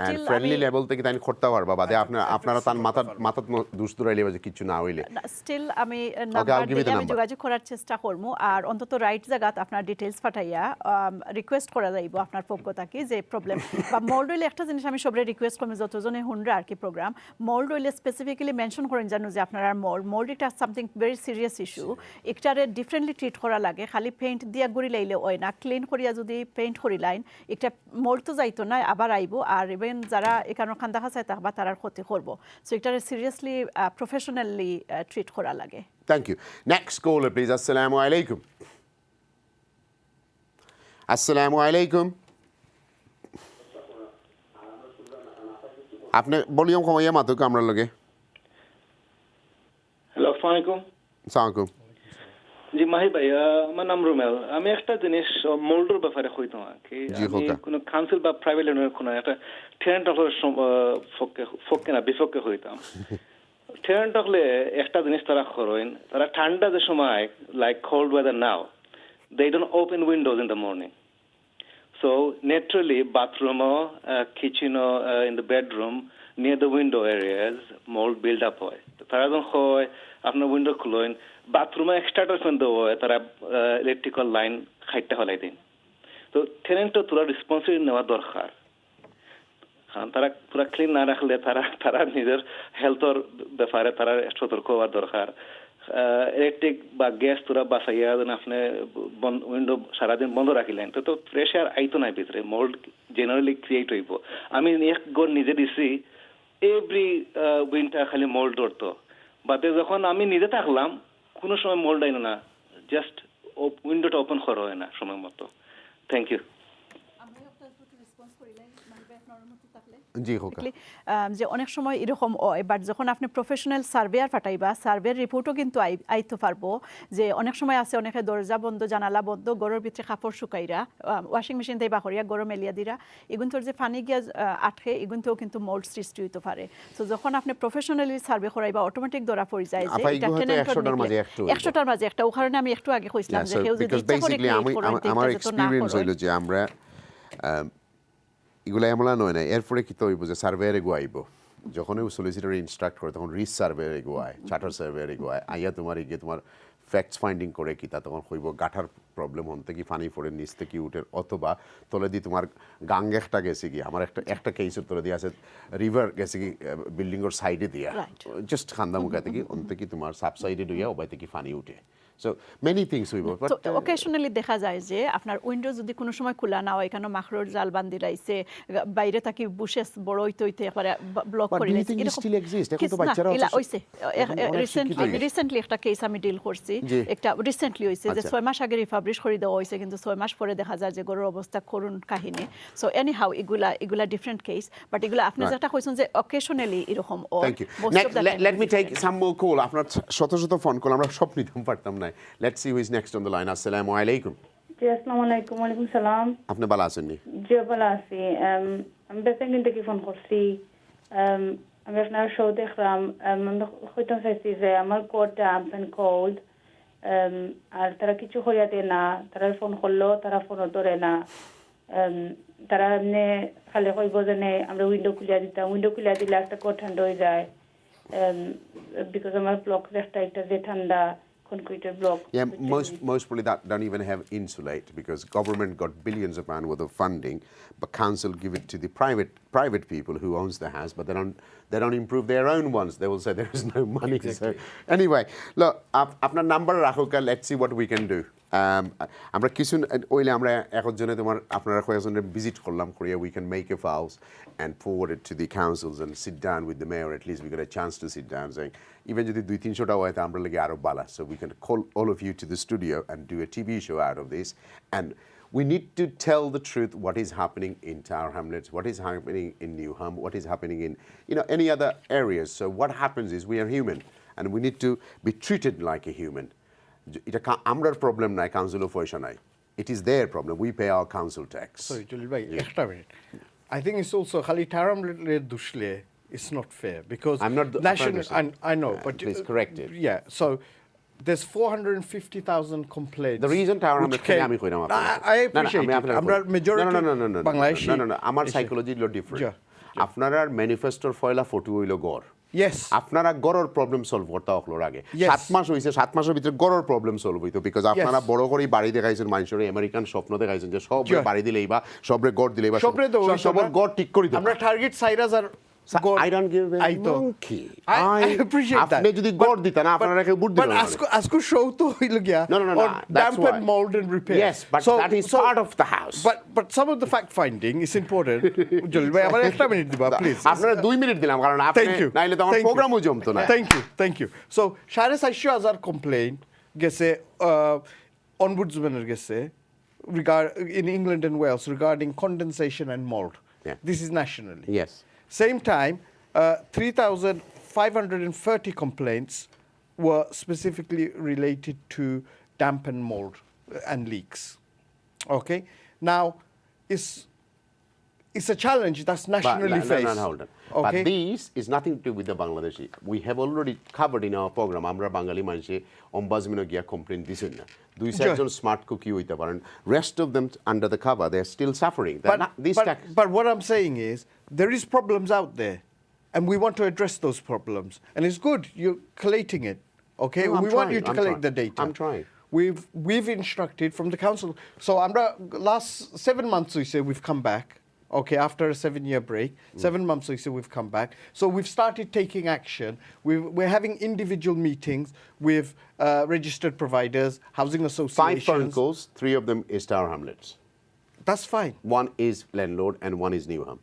and friendly level থেকে তাই করতে পারবা, বাদে আপনারা তার মাথা দুস্তুরাইলে বাজে কিছু না হইলে স্টিল আমি নাম্বার দিয়ে আমি যোগাযোগ করার চেষ্টা করব। আর অন্তত রাইট জায়গাত আপনার ডিটেইলস পাঠাইয়া রিকোয়েস্ট করা যাইব আপনার পক্ষ থেকে যে প্রবলেম বা মোল্ড হইলে একটা জিনিস আমি সবরে রিকোয়েস্ট করব, যতজনে হুনরা আর কি প্রোগ্রাম মোল্ড হইলে স্পেসিফিক্যালি মেনশন করেন জানো যে আপনার আর মোল্ড এটা সামথিং ভেরি সিরিয়াস ইস্যু, একটারে ডিফারেন্টলি ট্রিট করা লাগে। খালি পেইন্ট দিয়া গুড়ি লাইলে হয় না, ক্লিন করিয়া যদি পেইন্ট করি লাইন একটা মোল্ড তো যাইতো না, আবার আইব। আর ইভেন যারা এখানে খান দেখা চাই তাহবা তারার ক্ষতি করবো। সো এটারে সিরিয়াসলি প্রফেশনালি ট্রিট করা লাগে। Thank you. Next caller please. আসসালামু আলাইকুম। আসসালামু আলাইকুম। আপনি বলিও কমাইয়া মাতুক আমরা লগে। হ্যালো, আসসালামু আলাইকুম। আসসালামু জি মাহি ভাই, আমার নাম রুমেল। আমি একটা জিনিস মোল্ডের ব্যাপারে কইতাম কি, আমি কোনো কাউন্সিল বা প্রাইভেট ল্যান্ডের কোনো একটা টেনেন্ট হলের পক্ষে না বিপক্ষে হইতাম। টেনেন্ট হলে একটা জিনিস তারা করেন, তারা ঠান্ডা যে সময়, like cold weather now, they don't open windows in the morning. So naturally বাথরুমও, কিচেনও, in the bedroom near the window areas mould build up হয়। তারা যখন হয় আপনার উইন্ডো খুলেন, বাথরুমে এক্সট্রাটার ফ্যান দেওয়া হয়, তারা ইলেকট্রিক্যাল লাইন খাইটটা হলাই দিন। তো টেনেন্টও তোরা রেসপন্সিবিলিটি নেওয়া দরকার, কারণ তারা পুরা ক্লিন না রাখলে তারা নিজের হেলথের ব্যাপারে তারা সতর্ক হওয়ার দরকার। ইলেকট্রিক বা গ্যাস তোরা বাঁচাইয়া যেন আপনি উইন্ডো সারাদিন বন্ধ রাখিলেন, তো ফ্রেশ এয়ার আইতো না ভিতরে, মোল্ড জেনারেলি ক্রিয়েট হইব। আমি এক গড় নিজে দিছি, এভরি উইন্টার খালি মোল্ড ধরতো, বাদে যখন আমি নিজে থাকলাম কোনো সময় মোল্ড আইনো না, জাস্ট উইন্ডোটা ওপেন করা হয় না সময় মতো। Thank you. যে অনেক সময় এরকম হয়, বাট যখন আপনি প্রফেশনাল সার্ভেয়ার পাঠাইবা, সার্ভের রিপোর্টও কিন্তু আইতে পারবো যে অনেক সময় আছে অনেকে দরজা বন্ধ, জানালা বন্ধ, গরুর ভিতরে কাপড় শুকাইরা, ওয়াশিং মেশিন দিয়ে বাহরিয়া গরম মেলিয়া দিরা, এগুলোর যে পানি গিয়া আটকে, এগুলোতেও কিন্তু মোল্ড সৃষ্টি হইতে পারে। তো যখন আপনি প্রফেশনালি সার্ভে করাইবা, অটোমেটিক ধরা পড়ে যায় যে এটা 100টার মাঝে একটা। ও কারণে আমি একটু আগে কইছিলাম যে কেউ যদি ইচ্ছা করে আমার এক্সপেরিয়েন্স হইল যে আমরা এগুলো এমলা নয় না, এরপরে কি তো হইব যে সার্ভেয়ার এগো আইব, যখন ওই সলিসিটার ইনস্ট্রাক্ট করে তখন রিস সার্ভেয়ার এগো আয়, চার্টার সার্ভেয়ার এগো আয়, আইয়া তোমার গিয়ে তোমার ফ্যাক্টস ফাইন্ডিং করে কি তা তখন হইব গাঠার প্রবলেম হন থেকে পানি পড়ে নিচ থেকে উঠে, অথবা তলে দিয়ে তোমার গাং একটা গেছে কি, আমার একটা কেসের তলে দিয়ে আছে রিভার গেছে কি বিল্ডিংয়ের সাইডে দিয়া, জাস্ট খান্দা মুখা থেকে অন থেকে তোমার সাব সাইডে ডুইয়া ওবাই থেকে পানি উঠে। So many things we work. তো অকেশনালি দেখা যায় যে আপনার উইন্ডো যদি কোনো সময় খোলা না হয় এখানে মাখরোর জাল বান্ধি রাইছে বাইরে থাকি বুশেস বড় হইতে হইতে একবারে ব্লক করে রাইছে এরকম still exist এখন তো বাচ্চারা হইছে রিসেন্টলি একটা কেস আমি ডিল করছি একটা রিসেন্টলি হইছে যে 6 মাস আগে রিফাবলিশ করে দেওয়া হইছে কিন্তু 6 মাস পরে দেখা যায় যে গরুর অবস্থা করুণ কাহিনী সো এনি হাউ এগুলা ডিফারেন্ট কেস বাট এগুলা আপনি যেটা কইছেন যে অকেশনালি এরকম Thank you. Let me take some more call. আপনার শত শত ফোন কল আমরা সব নিতে পারতাম না। Let's see who is next on the line. Assalamu alaikum. জি আসসালামু আলাইকুম। ওয়ালাইকুম সালাম। আপনি ভালো আছেন নি? জি ভালো আছি। আমি বেসিক্যালি থেকে ফোন করছি। আমি আপনার শো দেখলাম। আমি হয়তো চাইছি যে আমার কোডটা আনপেন কোড আর তারা কিছু হইয়া দেয় না, তারা ফোন করলেও তারা ফোনও ধরে না। তারা এমনি খালি কইব যে আমরা উইন্ডো খুলিয়া দিতাম, উইন্ডো খুলিয়া দিলে একটা কোড ঠান্ডা হয়ে যায় বিকজ আমার ব্লক একটা যে ঠান্ডা concreted block. Yeah, most probably that don't even have insulate because government got billions of pounds worth of funding, but council give it to the private people who owns the house, but they don't improve their own ones. They will say there is no money. Exactly. So anyway, look, আপনার number রাখুকা, let's see what we can do. আমরা কিছু ওইলে আমরা একজনে তোমার আপনারা কয়েকজনের visit করলাম Korea, we can make a files and forward it to the councils and sit down with the mayor. At least we got a chance to sit down saying even যদি 2-300টা হয় তা আমরা লাগে আরো বালা, so we can call all of you to the studio and do a TV show out of this. And we need to tell the truth what is happening in Tower Hamlets, what is happening in Newham, what is happening in any other areas. So what happens is we are human and we need to be treated like a human. এটা আমরার problem নাই, কাউন্সিলও পয়সা নাই, it is their problem, we pay our council tax. Sorry Jalil ভাই একটা minute, I think it's also খালি Tower Hamlets দুষলে it's not fair because I'm not national I know but please correct it. Yeah, so there's 450,000 complaints. The reason Tower Hamlets আমি কইরাম I appreciate আমরা majority Bangladeshi no আমার psychology লো different. আপনারা ম্যানিফেস্টোর ফয়লা photo হইলো গড়, Yes. আপনারা গড়র problem solve করতে হকলোর আগে 7 মাস হইছে, 7 মাসের ভিতরে গড়র প্রবলেম সলভ হইতো বিকজ আপনারা বড় করে বাড়ি দেখাইছেন, মানুষের আমেরিকান স্বপ্ন দেখাইছেন যে সব বাড়ি দিলেই বা সবরে গড় দিলেই বা সবর গড় ঠিক করে দিবেন। আমরা টার্গেট সাইরাজ আর I don't give a monkey. I appreciate that. আপনি যদি গড় দিতেন আপনারা কেউ বুদ্ধি দিবেন না। But আজকে শো তো হইল গিয়া No, damp and mold and repair. Yes, but that is part of the house. But some of the fact finding is important. Jalil ভাই আমার একটা মিনিট দিবা প্লিজ। আপনারা 2 মিনিট দিলাম কারণ আপনি নাইলে তো আমার প্রোগ্রামও জমতো না। Thank you. So 450,000 complaint গেছে ombudsman গেছে in England and Wales regarding condensation and mold. Yeah. This is nationally. Yes. Same time, 3,530 complaints were specifically related to damp and mold and leaks. Okay, now it's a challenge that's nationally faced. No, hold on. Okay. But this is nothing to do with the Bangladeshi. We have already covered in our program. Amra Bengali manche ombudsman gya complaint disen na. 2-4 smart cookie hoite paran. Rest of them under the cover, they are still suffering. But what I'm saying is there is problems out there, and we want to address those problems. And it's good you're collating it. Okay, no, we want you to collect the data. I'm trying. We've instructed from the council. So Amra last 7 months we say we've come back. Okay, after a 7-year break, 7 months we say we've come back. So we've started taking action. We're having individual meetings with registered providers, housing associations. 5 phone calls, 3 of them is Tower Hamlets. That's fine. 1 is Landlord and 1 is Newham.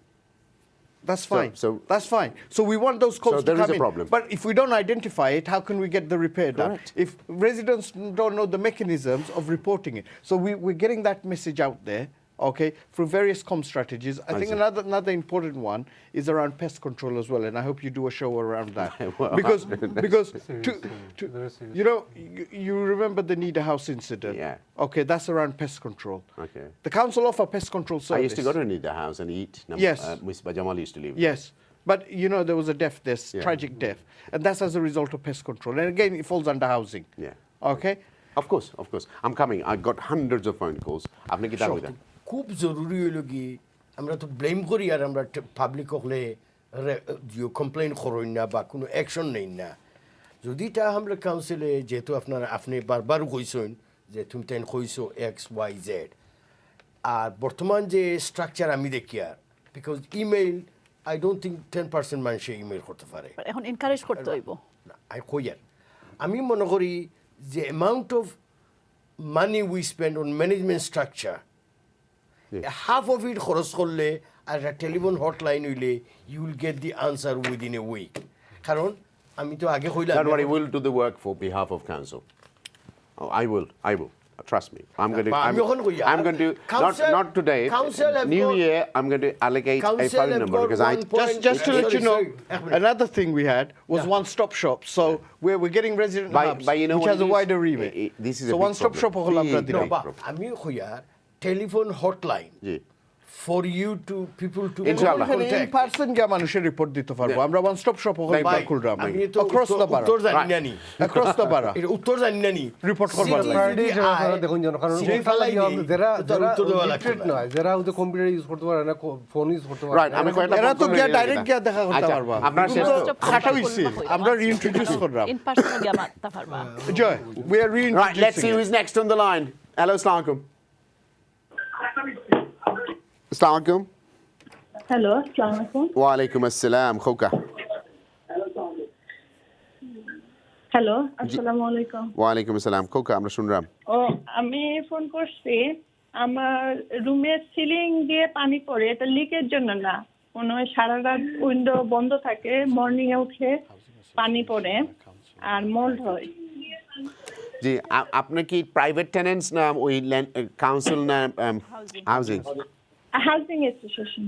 That's fine. That's fine. So we want those calls to come in. So there is a problem. But if we don't identify it, how can we get the repair done? Correct. If residents don't know the mechanisms of reporting it. So we're getting that message out there. Okay, through various comm strategies. I think another important one is around pest control as well, and I hope you do a show around that. because you know, you remember the Nida House incident. Yeah. Okay, that's around pest control. Okay. The council offer pest control service. I used to go to Nida House and eat. Yes. Miss Bajamal used to live. Yes. But you know there was a death, tragic death, and that's as a result of pest control. And again, it falls under housing. Yeah. Okay. Of course. I'm coming. I got hundreds of phone calls. আপনি কি দাবি দেন? খুব জরুরি হইল কি আমরা তো blame করি আর আমরা পাবলিক হলে কমপ্লেন করই না বা কোনো অ্যাকশন নেই না। যদি তা আমরা কাউন্সিলে যেহেতু আপনি বারবার কইছেন যে তুমি তাই কইছো XYZ আর বর্তমান যে স্ট্রাকচার আমি দেখি আর because email I don't think 10% মানুষে ইমেইল করতে পারে। এখন এনকারেজ করতে হইব না আই কই আর আমি মনে করি the amount of money we spend on management structure, half of it খরচ করলে আর একটা টেলিফোন হটলাইন হইলে you will get the answer within a week. কারণ আমি তো আগে কইলাম Don't worry, we'll do the work for behalf of council. Oh, I will. Trust me. I'm going to not today. New year, I'm going to allocate a phone number because just to let you know, another thing we had was one-stop shop. So we're getting resident hubs, which has a wider remit. This is so one-stop shop হলো আমরা দিলাম। আমি কইয়া telephone hotline for you to people to Inshallah. In person গিয়ে মানুষের report দিতে পারবো আমরা ওয়ান স্টপ শপ হল খুললাম আমি তো across the bar উত্তর জানি না নি across the bar এটা উত্তর জানি না নি রিপোর্ট করবার দেখুন কারণ যারা ওদের কম্পিউটার ইউজ করতে পারে না ফোন ইউজ করতে পারে এরা তো গিয়া ডাইরেক্ট গিয়া দেখা করতে পারবা আপনার শেষ খাটা হইছে আমরা রিইন্ট্রোডিউস করলাম ইন পারসন গিয়া মারতে পারবা জয় we are Right, reintroducing let's see who's next on the line. Hello, Assalamu alaikum. Assalamu alaikum. Hello আসসালামু আলাইকুম Wa alaikum assalam. Khoka. Hello আসসালামু আলাইকুম Wa alaikum assalam. Khoka, আমরা শুনলাম। ও আমি ফোন করছি আমার রুমের সিলিং দিয়ে পানি পড়ে এটা লিকের জন্য না কোনো সারা রাত উইন্ডো বন্ধ থাকে মর্নিং এ উঠে পানি পড়ে আর মোল্ড হয় জি আপনি কি প্রাইভেট টেনেন্টস না ওই কাউন্সিল না হাউজিং হাউজিং অ্যাসোসিয়েশন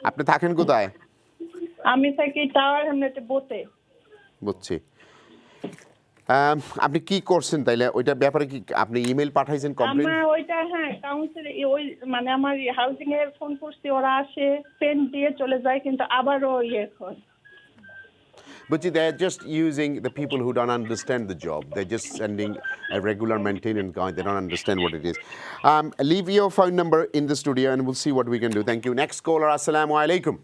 আপনি থাকেন কোথায় আমি থাকি টাওয়ার হ্যামলেটে বোতে বুঝছি আপনি কি করছেন তাইলে ওইটা ব্যাপারে কি আপনি ইমেল পাঠাইছেন কমপ্লেইন আমার ওইটা হ্যাঁ কাউন্সিল ওই মানে আমার হাউজিং এর ফোন করছি ওরা আসে পেন দিয়ে চলে যায় কিন্তু আবারও ইয়ে করে But see, they're just using the people who don't understand the job. They're just sending a regular maintenance guy. They don't understand what it is. Leave your phone number in the studio and we'll see what we can do. Thank you. Next caller, Assalamu alaikum.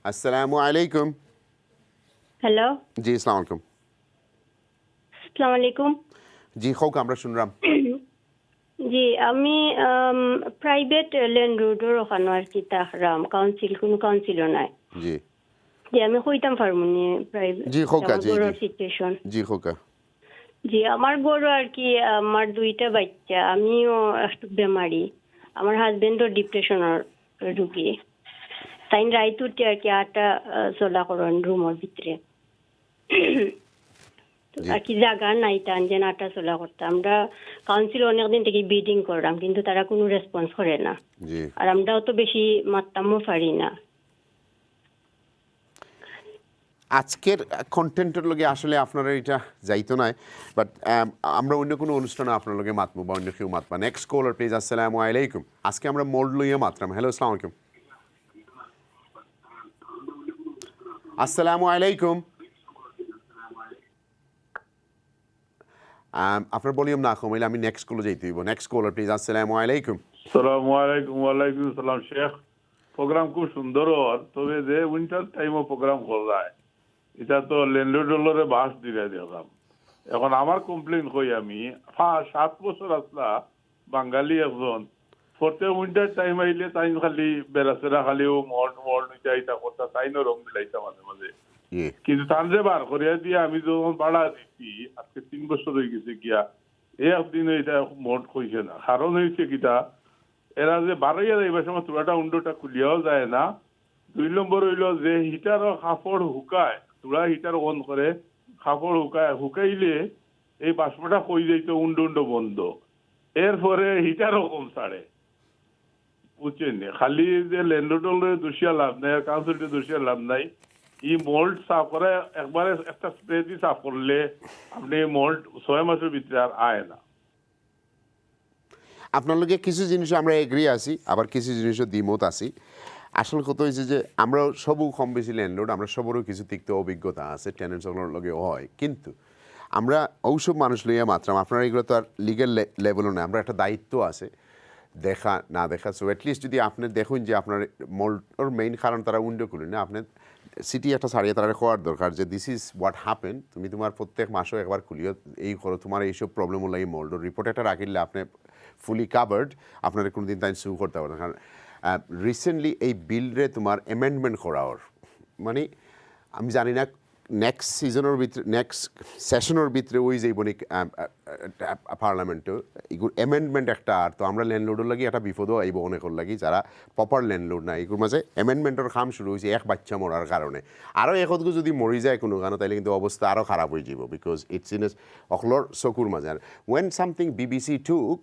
Assalamu alaikum. Hello. Ji, Assalamu alaikum. Assalamu alaikum. Ji, khok amra shunram. জি আমি private ল্যান্ডলর্ডের ওখানে আর কি তাহরাম council কোনো কাউন্সিলও নাই জি জি আমি কইতাম পারমুনি private জি খোকা জি situation জি খোকা জি আমার গরু আর কি আমার দুইটা বাচ্চা আমিও একটু বেমারি আমার হাজবেন্ডও ডিপ্রেশনের রোগী তাই রাইতুটি আর কি আটা চলা করেন রুমের ভিতরে আর কি জায়গা নাই টান যে আটা চলা করতে আমরা কাউন্সিল অনেকদিন থেকে বিডিং করলাম কিন্তু তারা কোনো রেসপন্স করে না আর আমরাও তো বেশি মাত্তামও পারি না আজকের কন্টেন্টের লগে আসলে আপনারা এটা যাইতো না বাট আমরা অন্য কোনো অনুষ্ঠানে আপনার লগে মাতবো বা অন্য কেউ মাতবা নেক্সট কলার প্লিজ আসসালামু আলাইকুম আজকে আমরা মোল্ড লইয়া মাতলাম হ্যালো আসসালামু আলাইকুম আসসালামু আলাইকুম আপনার ভলিউম না কমাইলে আমি নেক্সট কলে যাইতে হইব নেক্সট কলার প্লিজ আসসালামু আলাইকুম আসসালামু আলাইকুম ওয়ালাইকুম আসসালাম শেখ প্রোগ্রাম খুব সুন্দর তবে যে উইন্টার টাইমও প্রোগ্রাম করা যায় এটা তো ল্যান্ডলর্ডরে বাস দিয়ে দেখলাম এখন আমার কমপ্লেন কই আমি 7 বছর আসলা বাঙালি একজন প্রত্যেক উইন্টার টাইম আইলে তাই খালি বেড়াচেরা খালিও মল্ট যাইতা কথা তাইনও রং মিলাইতা মাঝে মাঝে কিন্তু তার যে বার করিয়া দিয়ে আমি যখন ভাড়া দিচ্ছি আজকে 3 বছর হয়ে গেছে গিয়া এই একদিন এটা মল্ট কইছে না কারণ হয়েছে কিটা এরা যে বারোইয়া যাইবার সময় চূড়াটা উন্ডোটা খুলিয়াও যায় না 2 নম্বর হইল যে হিটারও কাপড় শুকায় চূড়া হিটার অন করে কাপড় শুকাইলে এই বাষ্পটা কই যাইতো উন্ডো বন্ধ এরপরে হিটারও কম ছাড়ে বুঝছেন খালি যে ল্যান্ডলর্ডের দোষিয়া লাভ নাই আর কাউন্সিলের দোষিয়া লাভ নাই ই মোল্ড সাফ করে একবারে একটা স্প্রে দিয়ে সাফ করলে আপনি মোল্ড 6 মাসের ভিতরে আর আয় না আপনার লগে কিছু জিনিস আমরা এগ্রি আছি আবার কিছু জিনিসও দ্বিমত আছি আসল কথা হয়েছে যে আমরা সবও কম বেশি ল্যান্ডলর্ড আমরা সবারও কিছু তিক্ত অভিজ্ঞতা আছে টেনেন্টসগুলোর লগে হয় কিন্তু আমরা ঔষধ মানুষ লইয়া মাত্রাম আপনারা এগুলো তো আর লিগেল লেভেলও নয় আমরা একটা দায়িত্ব আছে দেখা না দেখা সো অ্যাটলিস্ট যদি আপনি দেখুন যে আপনার মোল্ডর মেইন কারণ তারা উইন্ডো খুলেন না আপনার সিটি একটা সারিয়ে তারা হওয়ার দরকার যে দিস ইজ হোয়াট হ্যাপেন তুমি তোমার প্রত্যেক মাসও একবার খুলিও এই করো তোমার এইসব প্রবলেম লাগে মোল্ডর রিপোর্ট একটা রাখিলে আপনি ফুলি কাভার্ড আপনারা কোনো দিন তাই সু করতে পারবেন কারণ রিসেন্টলি এই বিলরে তোমার অ্যামেন্ডমেন্ট করার মানে আমি জানি না নেক্সট সিজনের ভিতরে নেক্সট সেশনের ভিতরে ওই যে বনি পার্লামেন্টে এগুলো অ্যামেন্ডমেন্ট একটা আর তো আমরা ল্যান্ডলোডের লাগি একটা বিপদও আইব অনেকের লাগি যারা প্রপার ল্যান্ডলোড না এগুলোর মাঝে অ্যামেন্ডমেন্টের কাম শুরু হয়েছে এক বাচ্চা মরার কারণে আরও একদু যদি মরি যায় কোনো কারণে তাহলে কিন্তু অবস্থা আরও খারাপ হয়ে যাব বিকজ ইটস ইন অকলর চকুর মাঝে আর ওয়েন সামথিং বিবিসি টুক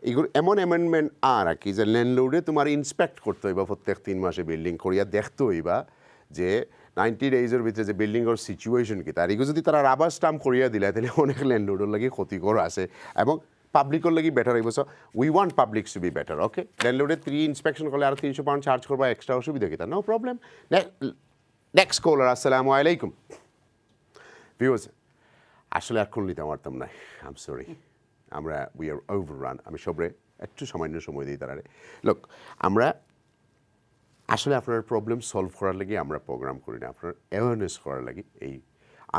এগুলো এমন অ্যামেন্ডমেন্ট আর কি যে ল্যান্ডলোডে তোমার ইন্সপেক্ট করতে হইবা প্রত্যেক 3 মাসে বিল্ডিং করিয়া দেখতে হইবা যে 90 ডেজের ভিতরে যে বিল্ডিংয়ের সিচুয়েশন কি তার এগুলো যদি তারা রাবার স্টাম্প করিয়া দিলে তাহলে অনেক ল্যান্ডলোডের লাগি ক্ষতিকর আছে এবং পাবলিকের লাগি বেটার হইব so we want public to be better okay ল্যান্ডলোডে 3 ইন্সপেকশন করলে আর 300 পাউন্ড চার্জ করবা এক্সট্রা অসুবিধা কি তার নো প্রবলেম নেক্সট কলার আসসালামু আলাইকুম ভিউয়ার্স আসলে আর নিতে পারতাম না আই এম সরি আমরা উই আর ওভাররান আমি সবরে একটু সামান্য সময় দিই তারারে লোক আমরা আসলে আপনার প্রবলেম সলভ করার লাগি আমরা প্রোগ্রাম করি না আপনার অ্যাওয়ারনেস করার লাগি এই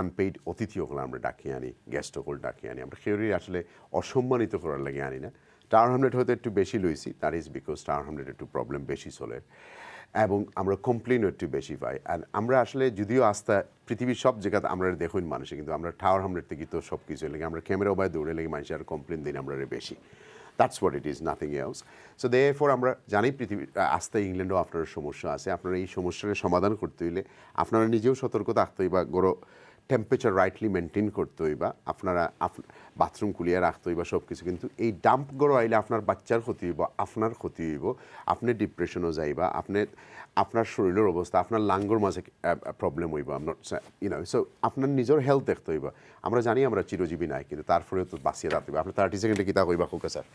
আনপেইড অতিথি ওগুলো আমরা ডাকিয়ে আনি গেস্ট ওগুলো ডাকিয়ে আনি আমরা কেউই আসলে অসম্মানিত করার লাগি আনি না টাওয়ার হামলেট হয়তো একটু বেশি লইছি that is because tower hamlet একটু প্রবলেম বেশি চলে এবং আমরা কমপ্লেনও একটু বেশি পাই আর আমরা আসলে যদিও আস্থা পৃথিবীর সব জায়গাতে আমরা দেখুন মানুষে কিন্তু আমরা টাওয়ার হামলেট থেকে তো সব কিছু লেগে আমরা ক্যামেরা বাই দৌড়ে লেগে মানুষের আর কমপ্লেন দিন আমরা বেশি that's what it is nothing else so therefore আমরা জানি পৃথিবীর আস্থা ইংল্যান্ডও আপনার সমস্যা আছে আপনারা এই সমস্যার সমাধান করতে হইলে আপনারা নিজেও সতর্ক থাকতে হইবা গরো টেম্পারেচার রাইটলি মেনটেন করতে হইবা আপনারা বাথরুম কুলিয়ে রাখতে হইবা সব কিছু কিন্তু এই ডাম্প গড়ো আইলে আপনার বাচ্চার ক্ষতি হইব আপনার ক্ষতি হইব আপনি ডিপ্রেশনও যাইবা আপনার শরীরের অবস্থা আপনার লাঙ্গর মাঝে প্রবলেম হইব সো আপনার নিজের হেলথ দেখতে হইব আমরা জানি আমরা চিরজীবী নাই কিন্তু তারপরেও তো বাঁচিয়ে রাখতে হবে আপনার 30 সেকেন্ডে কিতা কইবা কোকা স্যার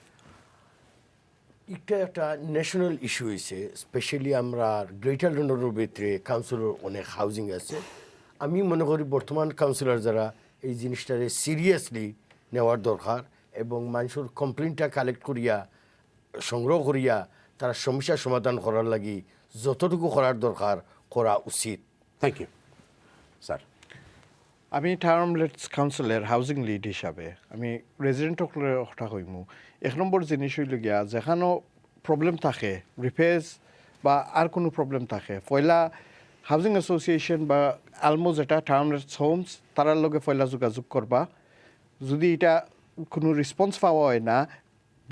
এটা একটা ন্যাশনাল ইস্যু হয়েছে স্পেশালি আমরা গ্রেটার লন্ডনের ভিতরে কাউন্সিলর অনেক হাউজিং আছে আমি মনে করি বর্তমান কাউন্সিলর যারা এই জিনিসটারে সিরিয়াসলি নেওয়ার দরকার এবং মানুষের কমপ্লেনটা কালেক্ট করিয়া সংগ্রহ করিয়া তারা সমস্যার সমাধান করার লাগি যতটুকু করার দরকার করা উচিত থ্যাংক ইউ স্যার আমি টাউন হামলেটস কাউন্সিলের হাউজিং লিড হিসাবে আমি রেজিডেন্টক কথা কইমু 1 নম্বর জিনিস হইল গিয়া যেখানেও প্রবলেম থাকে রিপেয়ার্স বা আর কোনো প্রবলেম থাকে পয়লা হাউজিং অ্যাসোসিয়েশন বা আলমো যেটা টাউন হামলেটস হোমস তারার লগে পয়লা যোগাযোগ করবা যদি এটা কোনো রেসপন্স পাওয়া হয় না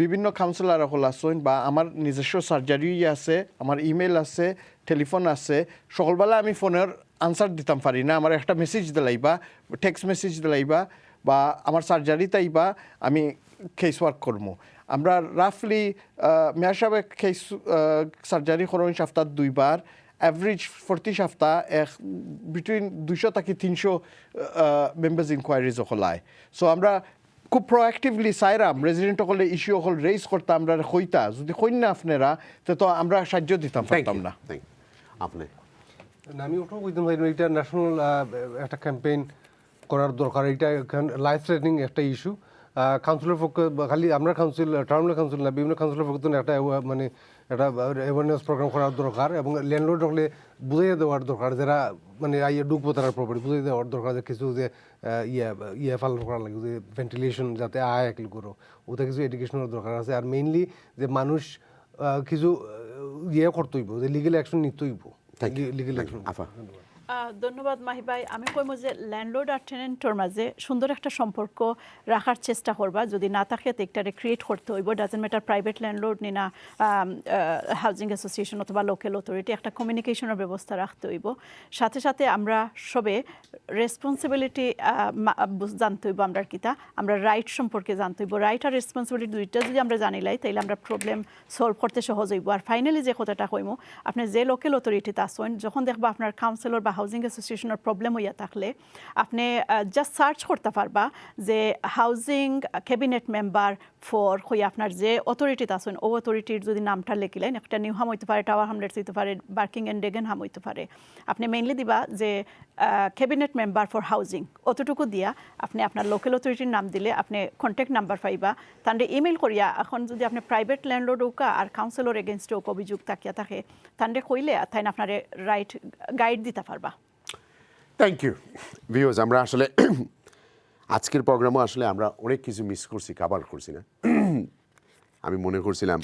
বিভিন্ন কাউন্সিলর হল আসেন বা আমার নিজস্ব সার্জারি আছে আমার ইমেল আছে টেলিফোন আছে সকলবেলা আমি ফোনের আনসার দিতাম পারি না আমার একটা মেসেজ দিলাইবা টেক্সট মেসেজ দিলাইবা বা আমার সার্জারি তাইবা আমি কেস ওয়ার্ক করবো আমরা রাফলি মেয়ার সাহেব কেস সার্জারি করেন সপ্তাহ 2 বার অ্যাভারেজ প্রতি সপ্তাহ বিটুইন 200 থেকে 300 মেম্বার্স ইনকোয়ারিজ হলায় সো আমরা খুব প্রোঅ্যাক্টিভলি সাইরাম রেজিডেন্ট হলে ইস্যু হল রেইজ করতাম আমরা হইতা যদি হইন না আপনারা তো আমরা সাহায্য দিতাম পারতাম না আপনি আমি ওটাও কইতাম এটা ন্যাশনাল একটা ক্যাম্পেইন করার দরকার এটা লাইফ থ্রেটনিং একটা ইস্যু কাউন্সিলের পক্ষে খালি আমরা কাউন্সিল টাউন কাউন্সিল না বিভিন্ন কাউন্সিলের পক্ষে একটা মানে একটা অ্যাওয়ারনেস প্রোগ্রাম করার দরকার এবং ল্যান্ডলর্ড হলে বুঝিয়ে দেওয়ার দরকার যারা মানে ডুববো তারা প্রপার্টি বুঝিয়ে দেওয়ার দরকার যে কিছু যে ইয়ে পালন করা লাগে যে ভেন্টিলেশন যাতে আয় একলি করো ওটা কিছু এডুকেশনের দরকার আছে আর মেইনলি যে মানুষ কিছু ইয়ে করতে হইব যে লিগেল অ্যাকশন নিতে হইব লিগেল অ্যাকশন ধন্যবাদ মাহি ভাই আমি কইমো যে ল্যান্ডলর্ড আর টেনেন্টর মাঝে সুন্দর একটা সম্পর্ক রাখার চেষ্টা করবা যদি না থাকে তো একটা ক্রিয়েট করতে হইব ডাজেন্ট ম্যাটার প্রাইভেট ল্যান্ডলর্ড নি না হাউজিং অ্যাসোসিয়েশন অথবা লোকাল অথরিটি একটা কমিউনিকেশনের ব্যবস্থা রাখতে হইব সাথে সাথে আমরা সবে রেসপন্সিবিলিটি জানতে হইব আমরা কিতা আমরা রাইট সম্পর্কে জানতে হইব রাইট আর রেসপন্সিবিলিটি দুইটা যদি আমরা জানিলাই তাইলে আমরা প্রবলেম সলভ করতে সহজ হইব আর ফাইনালি যে কথাটা কইমো আপনি যে লোকাল অথরিটিতে আসেন যখন দেখবা আপনার কাউন্সিলর বা হাউজিং অ্যাসোসিয়েশনের প্রবলেম হইয়া থাকলে আপনি জাস্ট সার্চ করতে পারবা যে হাউজিং ক্যাবিনেট মেম্বার ফর হইয়া আপনার যে অথরিটিতে আসেন ও অথরিটির যদি নামটা লেখিলেন একটা নিউ হাম হইতে পারে টাওয়ার হামলেটস হইতে পারে বার্কিং অ্যান্ড ডেগেন হাম হইতে পারে আপনি মেইনলি দিবা যে ক্যাবিনেট মেম্বার ফর হাউজিং অতটুকু দিয়া আপনি আপনার লোকাল অথরিটির নাম দিলে আপনি কন্ট্যাক্ট নাম্বার পাইবা তাহলে ইমেল করিয়া এখন যদি আপনি প্রাইভেট ল্যান্ডলর্ড ওকা আর কাউন্সিলর এগেনস্টে ওকে অভিযোগ থাকিয়া থাকে তাহলে কইলে তাই আপনার রাইট গাইড দিতে পারবা থ্যাংক ইউ ভিউয়ার্স আমরা আসলে আজকের প্রোগ্রামও আসলে আমরা অনেক কিছু মিস করছি কাভার করছি না আমি মনে করছিলাম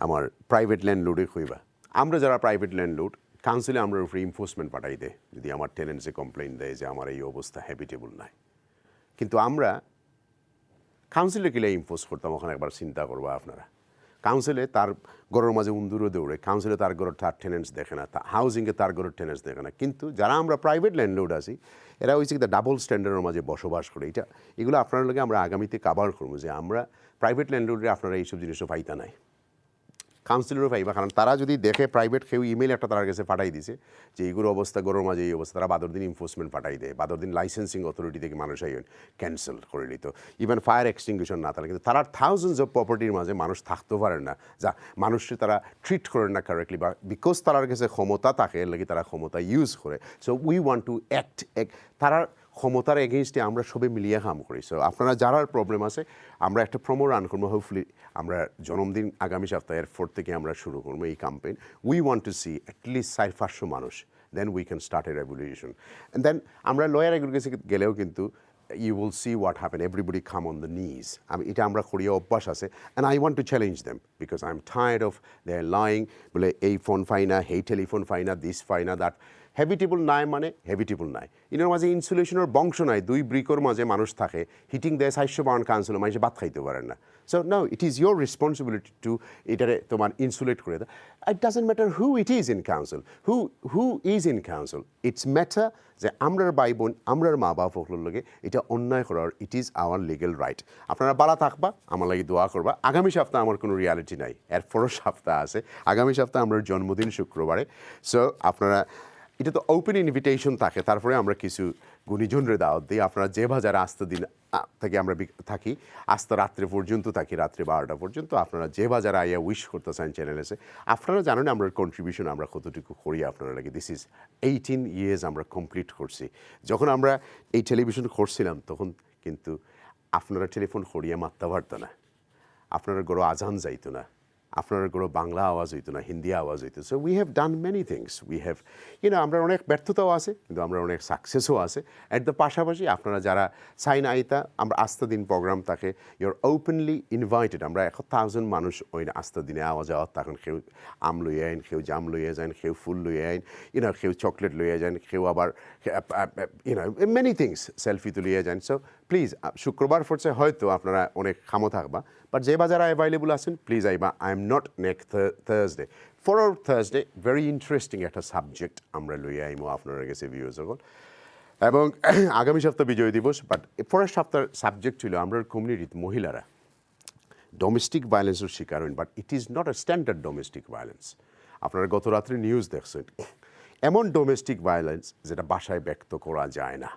আমার প্রাইভেট ল্যান্ডলর্ডে কইবা আমরা যারা প্রাইভেট ল্যান্ডলর্ড কাউন্সিলে আমরা উপরে এনফোর্সমেন্ট পাঠাই দেয় যদি আমার টেনেন্টসে কমপ্লেইন দেয় যে আমার এই অবস্থা হ্যাবিটেবল নাই, কিন্তু আমরা কাউন্সিলে গেলে ইম্পোজ করতাম ওখানে একবার চিন্তা করবো আপনারা। কাউন্সিলে তার ঘরের মাঝে উন্দুরও দৌড়ে, কাউন্সিলে তার ঘরের তার টেনেন্টস দেখে না, হাউজিংয়ে তার ঘরের টেনেন্টস দেখে না, কিন্তু যারা আমরা প্রাইভেট ল্যান্ডলর্ড আছি এরা হচ্ছে কি ডাবল স্ট্যান্ডার্ডের মাঝে বসবাস করে। এগুলো আপনার লগে আমরা আগামীতে কাভার করবো যে আমরা প্রাইভেট ল্যান্ডলর্ডে আপনারা এইসব জিনিসও পাইতা নাই, কাউন্সিলরও পাইবা। কারণ তারা যদি দেখে প্রাইভেট কেউ ইমেল একটা তার কাছে পাঠাই দিছে যে এইগুলো অবস্থা গরুর মাঝে এই অবস্থা, তারা বাদর দিন এনফোর্সমেন্ট পাঠাই দেয়, বাদর দিন লাইসেন্সিং অথরিটি থেকে মানুষ ক্যান্সেল করে নিত, ইভেন ফায়ার এক্সটিংগুইশার না থাকলে। কিন্তু তারা থাউজেন্ডস অফ প্রপার্টির মাঝে মানুষ থাকতেও পারেন না, যা মানুষকে তারা ট্রিট করেন না কারেক্টলি, বা বিকজ তার কাছে ক্ষমতা থাকে এর লাগে তারা ক্ষমতা ইউজ করে। So we want to act, তারা ক্ষমতার এগেনস্টে আমরা সবে মিলিয়ে কাম করি। সো আপনারা যারা প্রবলেম আছে আমরা একটা প্রোমো রান করবো, হোপফুলি আমরা জন্মদিন আগামী সপ্তাহের 4 থেকে আমরা শুরু করবো এই campaign. We want to see at least 400-500 মানুষ, then we can start a revolution. And then আমরা লয়ার এগুলোর কাছে গেলেও কিন্তু you will see what happened. Everybody come on the knees. এটা আমরা করিয়া অভ্যাস আছে, and I want to challenge them because I'm tired of their lying. বলে এই ফোন পাই না, এই টেলিফোন পাই না, দিস পাই না, দ্যাট। হ্যাবিটেবল নাই মানে হ্যাবিটেবল নাই, ইনার মাঝে ইনসুলেশনের বংশ নাই, 2 ব্রিকর মাঝে মানুষ থাকে, হিটিং দেয় 400 পাউন্ড কাউন্সিল, মানুষে ভাত খাইতে পারেন না। So now it is your responsibility to এটারে তোমার ইনসুলেট করে দেয়। It doesn't matter who it is in council, who is in council, it's matter যে আমরার ভাই বোন আমরার মা বাপ সকলের লগে এটা অন্যায় করার it is our legal right. আপনারা বালা থাকবা, আমার লাগে দোয়া করবা। আগামী সপ্তাহে আমার কোনো রিয়ালিটি নাই, এর পরের সপ্তাহ আছে, আগামী সপ্তাহে আমার জন্মদিন শুক্রবারে। সো আপনারা এটা তো ওপেন ইনভিটেশন থাকে, তারপরে আমরা কিছু গুণীজনরে দাওয়াত দিই। আপনারা যে বাজারে আস্ত দিন থেকে আমরা থাকি, আস্ত রাত্রে পর্যন্ত থাকি, রাত্রে 12টা পর্যন্ত, আপনারা যে বাজারে আইয়া উইশ করতে চান চ্যানেল এসে, আপনারা জানেন আমরা কন্ট্রিবিউশন আমরা কতটুকু করি আপনারা লাগে। দিস ইজ 18 years আমরা কমপ্লিট করছি। যখন আমরা এই টেলিভিশন করছিলাম তখন কিন্তু আপনারা টেলিফোন করিয়া মারতে পারতো না, আপনারা গরো আজান যাইতো না, আপনার গরো বাংলা আওয়াজ হইতো না, হিন্দি আওয়াজ হইতো। So we have done many things, we have আমরা অনেক ব্যর্থতাও আছে কিন্তু আমরা অনেক সাকসেসও আছে। অ্যাট দ্য পাশাপাশি আপনারা যারা সাইন আইতা আমরা আস্তা দিন প্রোগ্রাম থাকে, ইউর ওপেনলি ইনভাইটেড। আমরা 1000 মানুষ ওই আস্তা দিনে আওয়াজ যাওয়ার, তখন কেউ আম লইয়া আইন, কেউ জাম লইয়া যান, কেউ ফুল লইয়া আইন, কেউ চকলেট লইয়া যান, কেউ আবার মেনি থিংস সেলফি তুলিয়া যান। সো প্লিজ শুক্রবার ফোরছে হয়তো আপনারা অনেক খামো থাকবা, বাট যে বাজারে অ্যাভাইলেবল আছেন প্লিজ আইবা। I am not next Thursday, for Thursday very interesting একটা সাবজেক্ট আমরা লইয়া আইমো আপনারা গেছে ভিউজ সকল, এবং আগামী সপ্তাহ বিজয় দিবস। বাট পরের সপ্তাহের সাবজেক্ট ছিল আমরা কমিউনিটিতে মহিলারা ডোমেস্টিক ভায়োলেন্সের শিকার হন, but it is not a standard domestic violence. আপনারা গত রাত্রে নিউজ দেখছেন, এমন ডোমেস্টিক ভায়োলেন্স যেটা বাসায় ব্যক্ত করা যায় না,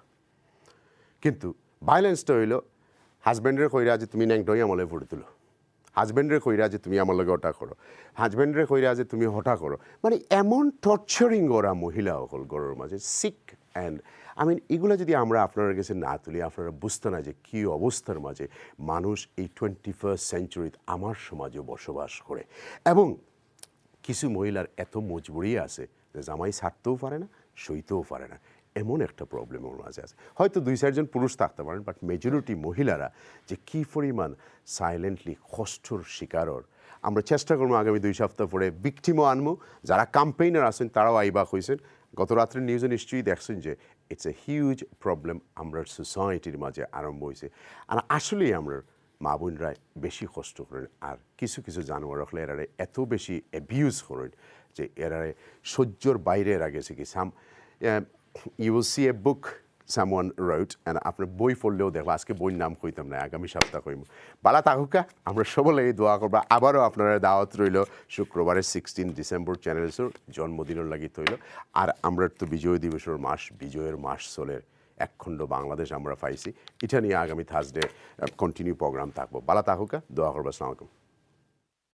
কিন্তু ভায়োলেন্সটা হইল হাজব্যান্ডের কইরা যে তুমি ন্যাংটই আমলে ভরে তুলো, হাজব্যান্ডের কইরা যে তুমি আমার লগে ওটা করো, হাজব্যান্ডের কইরা যে তুমি হঠা করো, মানে এমন টর্চারিং ওরা মহিলা হল গরুর মাঝে সিক। অ্যান্ড এগুলো যদি আমরা আপনার কাছে না তুলি আপনারা বুঝতে না যে কী অবস্থার মাঝে মানুষ এই 21st সেঞ্চুরিতে আমার সমাজে বসবাস করে। এবং কিছু মহিলার এত মজবুরি আছে যে জামাই ছাড়তেও পারে না, সইতেও পারে না, এমন একটা প্রবলেম ওর মাঝে আছে। হয়তো 2-4জন পুরুষ থাকতে পারেন, বাট মেজরিটি মহিলারা যে কী পরিমাণ সাইলেন্টলি কষ্টর শিকারর। আমরা চেষ্টা করবো আগামী 2 সপ্তাহ পরে ভিকটিমও আনবো, যারা ক্যাম্পেইনার আছেন তারাও আইবাক হয়েছেন। গত রাত্রে নিউজে নিশ্চয়ই দেখছেন যে ইটস এ হিউজ প্রবলেম আমরা সোসাইটির মাঝে আরম্ভ হয়েছে। আর আসলেই আমরা মা বোনরা বেশি কষ্ট করেন, আর কিছু কিছু জানোয়ার রাখলে এরারে এত বেশি অ্যাবিউজ করেন যে এরারে সহ্যর বাইরে এরা গেছে কি। You will see a book someone wrote, and আপনার বই পড়লেও দেখবো, আজকে বইয়ের নাম কইতাম না, আগামী সপ্তাহ কইম। বালা তাহুকা আমরা সবলে দোয়া করবো। আবারও আপনারা দাওয়াত রইল শুক্রবারে 16 ডিসেম্বর চ্যানেলসের জন্মদিনের লাগি তৈল। আর আমরা তো বিজয় দিবসের মাস, বিজয়ের মাস চলের একখণ্ড বাংলাদেশ আমরা পাইছি, এটা নিয়ে আগামী থার্সডে কন্টিনিউ প্রোগ্রাম থাকবো। বালা তাহুকা দোয়া করবো। আসসালামু আলাইকুম।